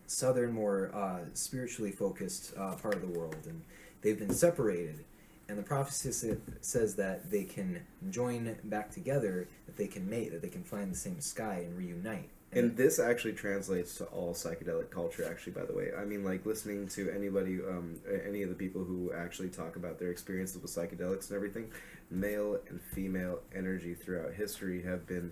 southern, more spiritually focused part of the world, and they've been separated, and the prophecy says that they can join back together, that they can mate, that they can fly in the same sky and reunite. And this actually translates to all psychedelic culture, actually, by the way. I mean, like, listening to anybody, any of the people who actually talk about their experiences with psychedelics and everything, male and female energy throughout history have been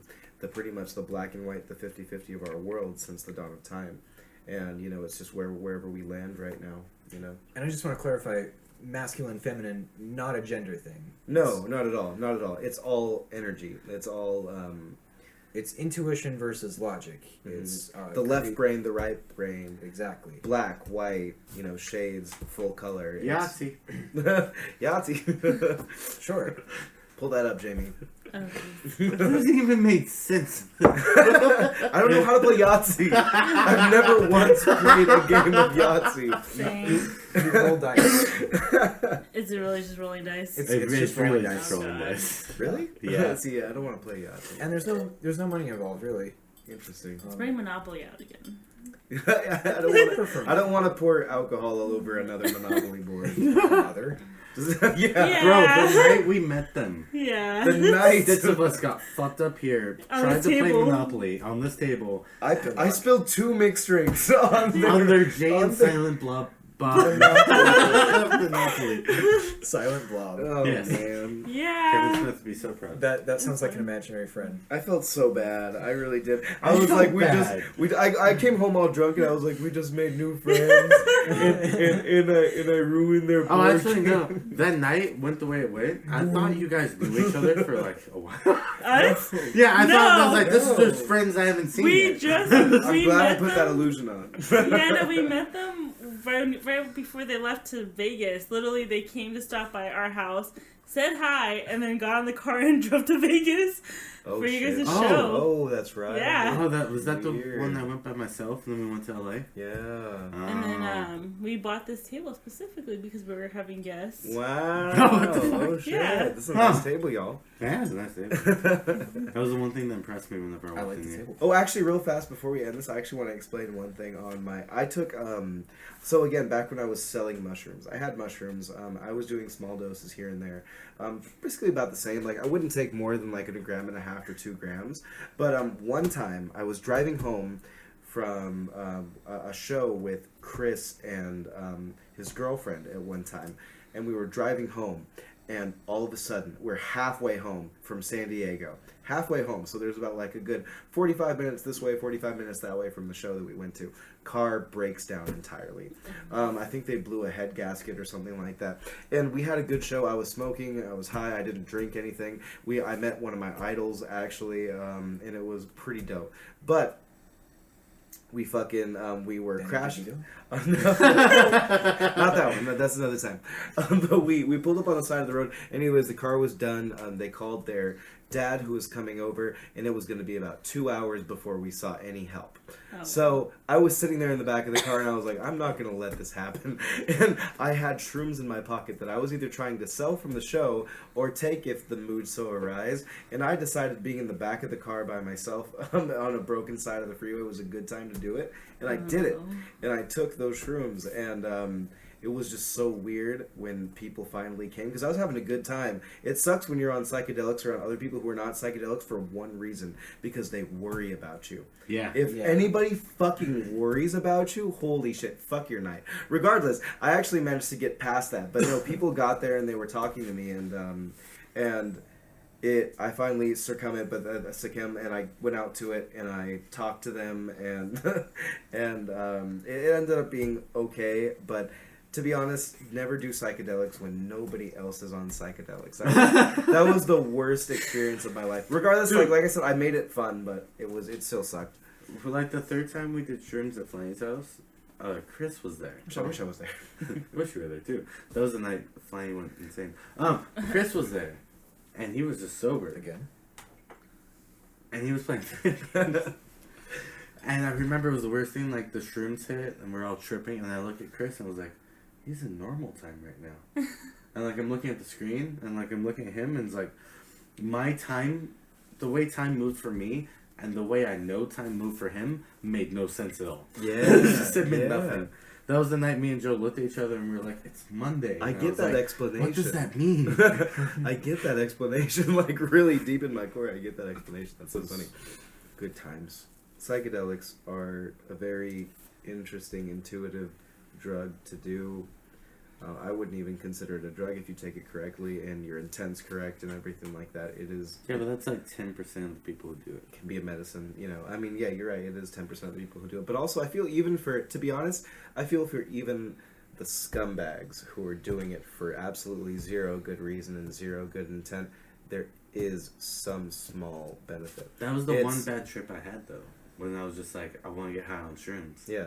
pretty much the black and white, the 50-50 of our world since the dawn of time. And, you know, it's just wherever we land right now, you know. And I just want to clarify, masculine, feminine, not a gender thing. No, not at all. Not at all. It's all energy. It's all... It's intuition versus logic. It's the left brain, the right brain. Exactly. Black, white, you know, shades, full color. Yahtzee. Yahtzee. Sure. Pull that up, Jamie. It doesn't even make sense. I don't know how to play Yahtzee. I've never once played a game of Yahtzee. Same. You roll dice. Is it really just rolling dice? It's It's just really rolling nice dice. rolling dice. Really? Yeah. See, I don't want to play Yahtzee. And there's no money involved, really. Interesting. Let's bring Monopoly out again. I don't want to pour alcohol all over another Monopoly board. Another. Yeah. Bro, the night we met them, Yeah. The night. six of us got fucked up here, On tried this to play table. Monopoly on this table, I spilled 2 mixed drinks on under Jay on and the- Silent Bob Monopoly. Silent Blob. Oh, Yes. man. Yeah. Kevin Smith would be so proud. That sounds like an imaginary friend. I felt so bad. I really did. I I was felt like, bad. I came home all drunk and I was like, we just made new friends, and I ruined their. Oh, board actually, game. no. That night went the way it went. I thought you guys knew each other for like a while. Us? Yeah, I thought I was like, this No. is just friends I haven't seen We yet. just I'm we glad I met put that them. illusion on. Yeah, no, we met them right before they left to Vegas. Literally, they came to stop by our house, said hi, and then got in the car and drove to Vegas Oh, for you guys shit. to Oh. show. Oh, that's right. Yeah. Oh, was that the Weird. one that I went by myself and then we went to LA? Yeah. And then we bought this table specifically because we were having guests. Wow. What the fuck? Oh shit. Yeah. This is a nice table, y'all. Yeah, it's a nice day. That was the one thing that impressed me whenever I I walked like in the here. table. Oh, actually, real fast before we end this, I actually want to explain one thing on my. I took so again, back when I was selling mushrooms, I had mushrooms. I was doing small doses here and there, basically about the same. Like I wouldn't take more than like 1.5 grams or 2 grams. But one time I was driving home from a show with Chris and his girlfriend at one time, and we were driving home. And all of a sudden, we're halfway home from San Diego. Halfway home. So there's about like a good 45 minutes this way, 45 minutes that way from the show that we went to. Car breaks down entirely. I think they blew a head gasket or something like that. And we had a good show. I was smoking. I was high. I didn't drink anything. I met one of my idols, actually, and it was pretty dope. But we fucking, we were crashing. No, not that one. No, that's another time. But we pulled up on the side of the road. Anyways, the car was done. They called their dad who was coming over, and it was going to be about 2 hours before we saw any help. Oh. So I was sitting there in the back of the car, and I was like, I'm not going to let this happen. And I had shrooms in my pocket that I was either trying to sell from the show or take if the mood so arise. And I decided being in the back of the car by myself on a broken side of the freeway was a good time to do it. And I did it. And I took those shrooms, and it was just so weird when people finally came, because I was having a good time. It sucks when you're on psychedelics around other people who are not psychedelics for one reason, because they worry about you. Yeah. If anybody fucking worries about you, holy shit, fuck your night. Regardless, I actually managed to get past that. But no, people got there and they were talking to me, and I finally succumbed, and I went out to it and I talked to them, and it ended up being okay. But to be honest, never do psychedelics when nobody else is on psychedelics. That was the worst experience of my life. Regardless, like I said, I made it fun, but it still sucked. For like the third time we did shrooms at Flanny's house, Chris was there. I wish I was there. Wish you were there too. That was the night Flanny went insane. Chris was there, and he was just sober Again. and he was playing. And I remember it was the worst thing. Like the shrooms hit, and we're all tripping, and I look at Chris and I was like, he's in normal time right now. And like I'm looking at the screen, and like I'm looking at him, and it's like my time, the way time moved for me, and the way I know time moved for him made no sense at all. Yeah, it meant nothing. That was the night me and Joe looked at each other and we were like, "It's Monday." I And get was that like, explanation. What does that mean? I get that explanation, like really deep in my core. I get that explanation. That's so funny. Good times. Psychedelics are a very interesting, intuitive drug to do. I wouldn't even consider it a drug if you take it correctly and your intent's correct and everything like that. It is. Yeah, but that's like 10% of the people who do it. Can be a medicine, you know. I mean, yeah, you're right. It is 10% of the people who do it. But also, I feel to be honest, I feel for even the scumbags who are doing it for absolutely zero good reason and zero good intent, there is some small benefit. That was the one bad trip I had though, when I was just like, I want to get high on shrooms. Yeah.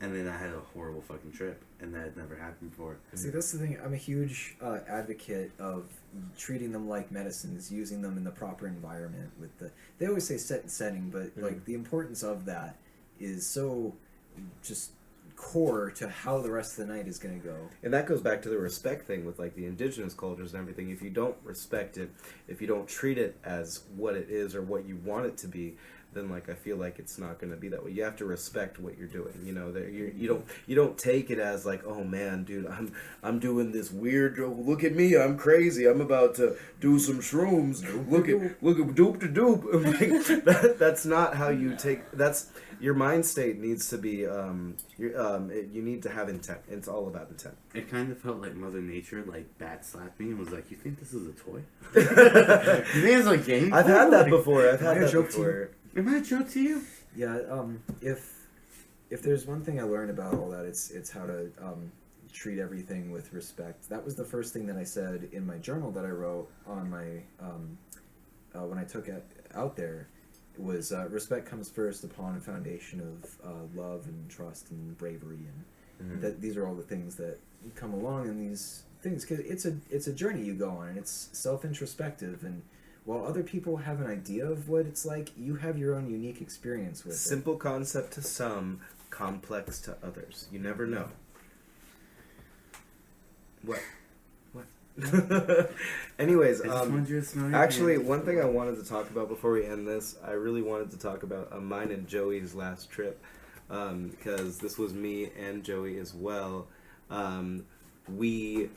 And then I had a horrible fucking trip, and that had never happened before. See, that's the thing. I'm a huge advocate of treating them like medicines, using them in the proper environment. They always say set and setting, but like the importance of that is so just core to how the rest of the night is going to go. And that goes back to the respect thing with like the indigenous cultures and everything. If you don't respect it, if you don't treat it as what it is or what you want it to be, then like I feel like it's not going to be that way. You have to respect what you're doing. You know, that you don't take it as like, oh man, dude, I'm doing this weird. Look at me, I'm crazy. I'm about to do some shrooms. Look at doop to doop. Like, that's not how you take. That's your mind state needs to be. You need to have intent. It's all about intent. It kind of felt like Mother Nature like bat slapped me and was like, "You think this is a toy? You think it's a game?" I've had that before. I've had that joke before. Am I a joke to you? Yeah. If there's one thing I learned about all that, it's how to treat everything with respect. That was the first thing that I said in my journal that I wrote on my when I took it out there. It was respect comes first upon a foundation of love and trust and bravery, and that these are all the things that come along in these things, because it's a journey you go on, and it's self-introspective, and while other people have an idea of what it's like, you have your own unique experience with it. Simple concept to some, complex to others. You never know. What? Anyways, actually, one thing I wanted to talk about before we end this, I really wanted to talk about mine and Joey's last trip, because this was me and Joey as well. We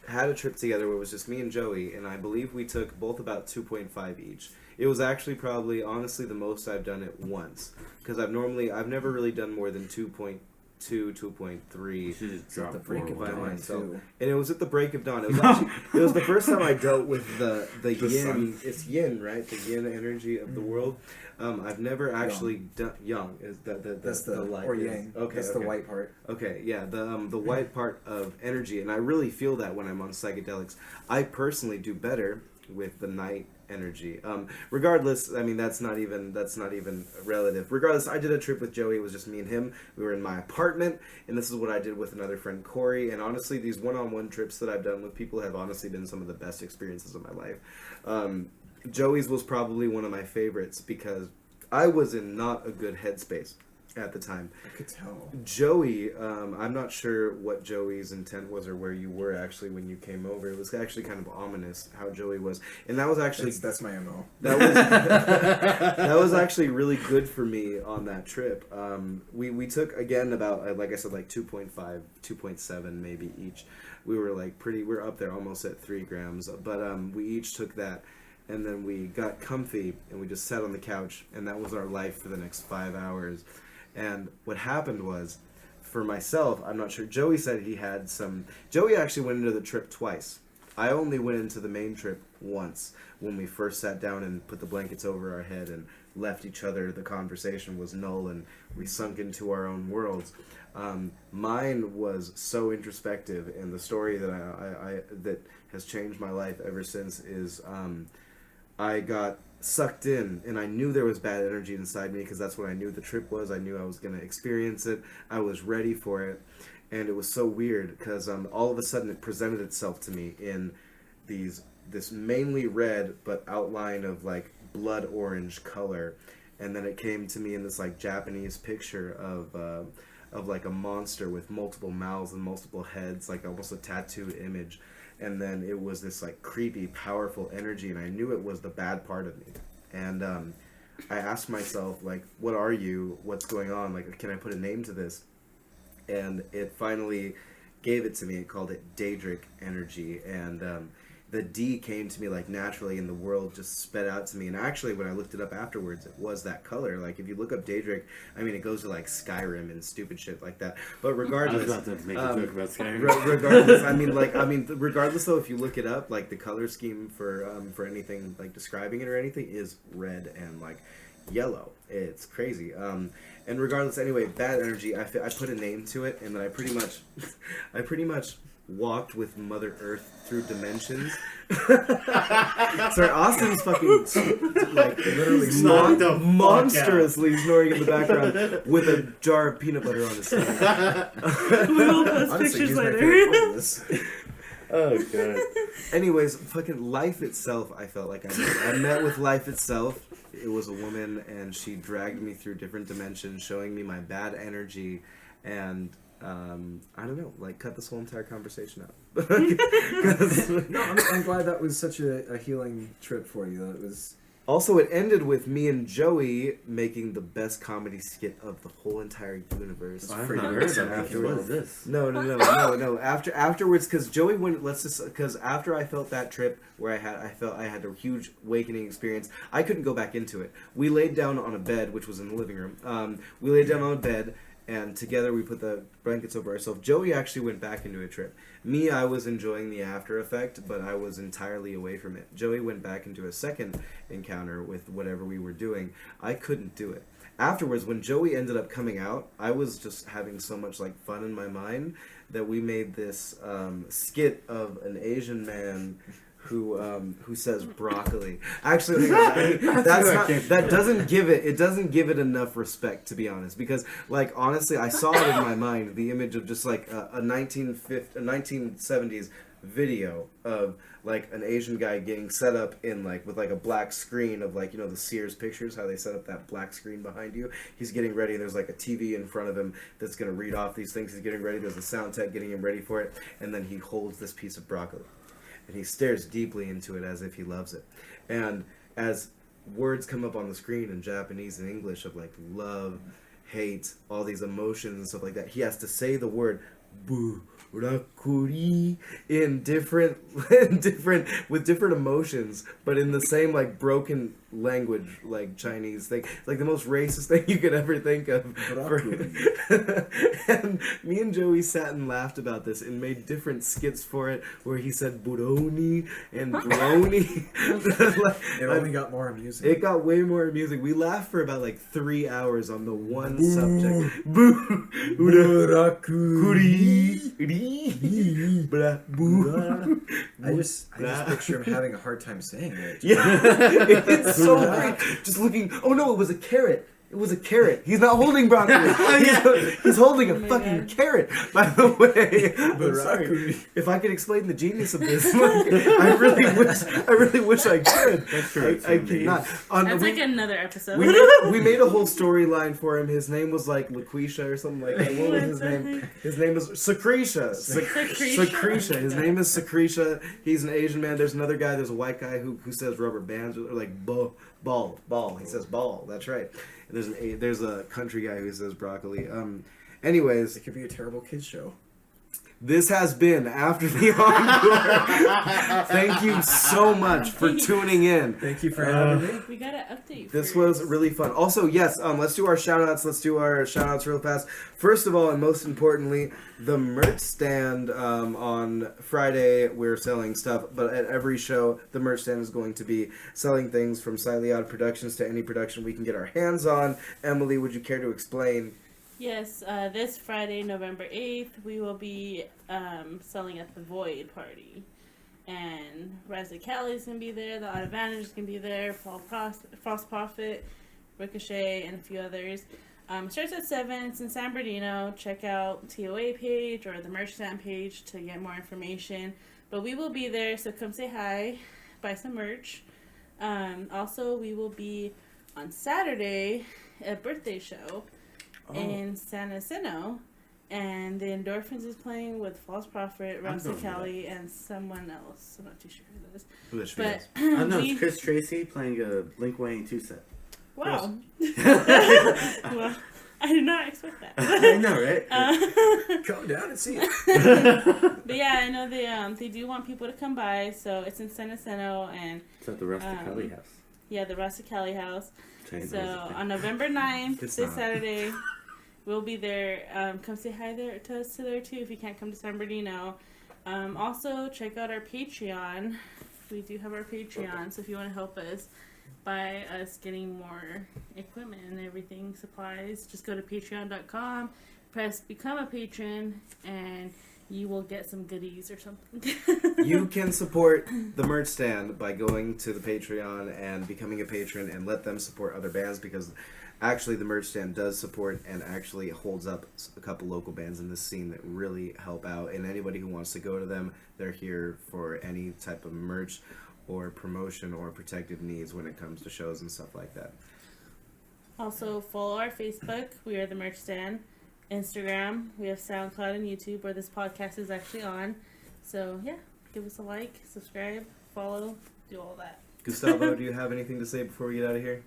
had a trip together where it was just me and Joey, and I believe we took both about 2.5 each. It was actually probably, honestly, the most I've done it once, because I've never really done more than 2.2 2.3. She just It's at the dropped break of by dawn, myself. too. And it was at the break of dawn. It was actually, it was the first time I dealt with the The yin. sun. It's yin, right? The yin energy of the world. I've never actually done yang. Is That's the light or is- yang. Okay, That's okay. the white part. Okay, yeah, the white part of energy, and I really feel that when I'm on psychedelics. I personally do better with the night energy. Regardless, I mean that's not even relative. Regardless, I did a trip with Joey. It was just me and him. We were in my apartment, and this is what I did with another friend, Corey. And honestly, these one-on-one trips that I've done with people have honestly been some of the best experiences of my life. Joey's was probably one of my favorites because I was in not a good headspace at the time. I could tell. Joey, I'm not sure what Joey's intent was or where you were actually when you came over. It was actually kind of ominous how Joey was, and that was actually That's my MO. that was that was actually really good for me on that trip. We took again about like I said like 2.5, 2.7 maybe each. We were like we're up there almost at 3 grams, but we each took that. And then we got comfy and we just sat on the couch, and that was our life for the next 5 hours. And what happened was, for myself, I'm not sure. Joey said he had some. Joey actually went into the trip twice. I only went into the main trip once when we first sat down and put the blankets over our head and left each other. The conversation was null and we sunk into our own worlds. Mine was so introspective, and the story that I that has changed my life ever since is I got sucked in, and I knew there was bad energy inside me because that's what I knew the trip was. I knew I was going to experience it. I was ready for it, and it was so weird because all of a sudden it presented itself to me in this mainly red but outline of like blood orange color, and then it came to me in this like Japanese picture of like a monster with multiple mouths and multiple heads, like almost a tattooed image. And then it was this like creepy, powerful energy, and I knew it was the bad part of me. And I asked myself, like, what are you? What's going on? Like, can I put a name to this? And it finally gave it to me. It called it Daedric energy. And the D came to me like naturally, and the world just sped out to me. And actually, when I looked it up afterwards, it was that color. Like, if you look up Daedric, I mean, it goes to like Skyrim and stupid shit like that. But regardless, I was about to make a joke about Skyrim. regardless, regardless though, if you look it up, like the color scheme for anything like describing it or anything is red and like yellow. It's crazy. And regardless, anyway, bad energy. I put a name to it, and then I pretty much walked with Mother Earth through dimensions. Sorry, Austin's fucking like literally monstrously snoring in the background with a jar of peanut butter on his stomach. We will post Honestly, pictures he's my later. favorite part of this. Oh god. Anyways, fucking life itself. I felt like I met with life itself. It was a woman, and she dragged me through different dimensions, showing me my bad energy, and I don't know, like cut this whole entire conversation out. No, I'm glad that was such a healing trip for you. That was Also, it ended with me and Joey making the best comedy skit of the whole entire universe. I've pretty not good heard stuff of it. afterwards. What is this? No. Afterwards, because Joey went. Because after I felt that trip where I felt I had a huge awakening experience, I couldn't go back into it. We laid down on a bed, which was in the living room. We laid down on a bed, and together we put the blankets over ourselves. Joey actually went back into a trip. Me, I was enjoying the after effect, but I was entirely away from it. Joey went back into a second encounter with whatever we were doing. I couldn't do it. Afterwards, when Joey ended up coming out, I was just having so much like fun in my mind that we made this skit of an Asian man who says broccoli. Actually, that doesn't give it enough respect, to be honest, because like honestly, I saw it in my mind, the image of just like a 1970s video of like an Asian guy getting set up in like with like a black screen of like, you know, the Sears pictures, how they set up that black screen behind you. He's getting ready, and there's like a TV in front of him that's going to read off these things. He's getting ready, there's a sound tech getting him ready for it, and then he holds this piece of broccoli and he stares deeply into it as if he loves it. And as words come up on the screen in Japanese and English of like love, hate, all these emotions and stuff like that, he has to say the word burakuri in different with different emotions, but in the same like broken language, like Chinese thing, like the most racist thing you could ever think of. And me and Joey sat and laughed about this and made different skits for it, where he said buroni and brony. It only got more amusing. It got way more amusing. We laughed for about like 3 hours on the one subject. I just picture him having a hard time saying it. Yeah, it's so great. Just looking. Oh no, it was a carrot. It was a carrot. He's not holding broccoli. He's holding a fucking carrot. By the way, I'm sorry. If I could explain the genius of this, I really wish I could. That's true. I cannot. That's like another episode. We made a whole storyline for him. His name was like Lucretia or something like that. What was his name? His name was Secretia. Secretia. His name is Secretia. He's an Asian man. There's another guy. There's a white guy who says rubber bands or like ball. He says ball. That's right. There's a country guy who says broccoli. Anyways, It could be a terrible kids show. this has been After the Encore. Thank you so much for tuning in. Thank you for having me. We gotta update. This first. was really fun. Also, yes, let's do our shout-outs. Let's do our shout-outs real fast. First of all, and most importantly, the merch stand on Friday, we're selling stuff, but at every show, the merch stand is going to be selling things from Slightly Odd Productions to any production we can get our hands on. Emily, would you care to explain? Yes, this Friday, November 8th, we will be selling at the Void Party. And Razzie Callie's going to be there, the Odd Advantage is going to be there, False Prophet, Ricochet, and a few others. Starts at 7. It's in San Bernardino. Check out TOA page or the merch stand page to get more information. But we will be there, so come say hi, buy some merch. Also, we will be on Saturday at a birthday show in San Jacinto. And the Endorphins is playing with False Prophet, Ramsey Kelly, and someone else. I'm not too sure who that is. Who that But I know it's Chris Tracy playing a Blink-182 set. wow. Well, I did not expect that. I know, right? Come down and see it. But yeah, I know they do want people to come by, so it's in San Jacinto, and It's at the Rusty Kelly house. yeah, the Rasta Kelly house. Change So those on November 9th, It's this not. Saturday, we'll be there. Come say hi there to us there too if you can't come to San Bernardino. Also, check out our Patreon. We do have our Patreon, so if you want to help us by us getting more equipment and everything, supplies, just go to patreon.com, press become a patron, and you will get some goodies or something. You can support the merch stand by going to the Patreon and becoming a patron and let them support other bands, because actually the merch stand does support and actually holds up a couple local bands in this scene that really help out, and anybody who wants to go to them, they're here for any type of merch or promotion or protective needs when it comes to shows and stuff like that. Also, follow our Facebook. We are the Merch Stand. Instagram. We have SoundCloud and YouTube where this podcast is actually on. So, yeah. Give us a like, subscribe, follow, do all that. Gustavo, do you have anything to say before we get out of here?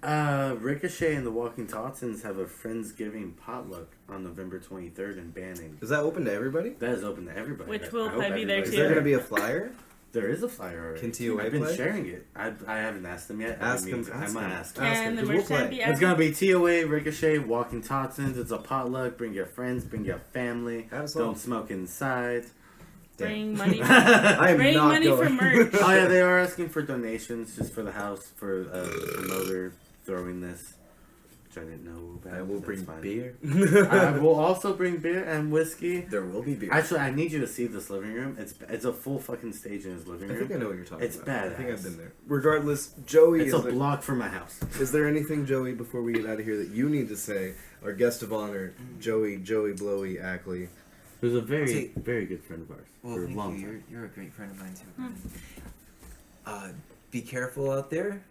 Ricochet and the Walking Totsons have a Friendsgiving potluck on November 23rd in Banning. Is that open to everybody? That is open to everybody. Which I will hope probably be there, everybody's Is there too. going to be a flyer? There is a flyer already. Can TOA I've been play? sharing it. I haven't asked them yet. Ask I them. might ask them. Can the 'cause Merch we'll Stand play. be It's gonna be TOA, Ricochet, Walking Totsons. It's a potluck. Bring your friends. Bring your family. Absolutely. Don't smoke inside. Bring money, I am bring not money for going. merch. Oh yeah, they are asking for donations just for the house for the promoter throwing this, which I didn't know about. I will That's bring fine. beer. I will also bring beer and whiskey. There will be beer. Actually, I need you to see this living room. It's a full fucking stage in his living I room. think I know what you're talking It's about. I think badass. I've been there. Regardless, Joey, It's a block from my house. is there anything, Joey, before we get out of here that you need to say? Our guest of honor, Joey Blowy Ackley. Who's a very, See- very good friend of ours Well, for a thank long you. time. You're a great friend of mine too. Be careful out there.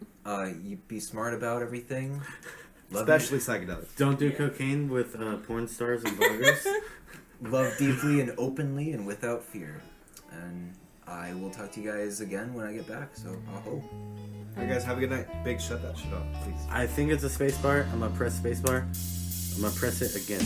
You be smart about everything. Especially psychedelics. Don't do cocaine with porn stars and bloggers. Love deeply and openly and without fear. And I will talk to you guys again when I get back. So aho. Alright guys, have a good night. Big, shut that shit off, please. I think it's a space bar. I'm gonna press space bar. I'm gonna press it again.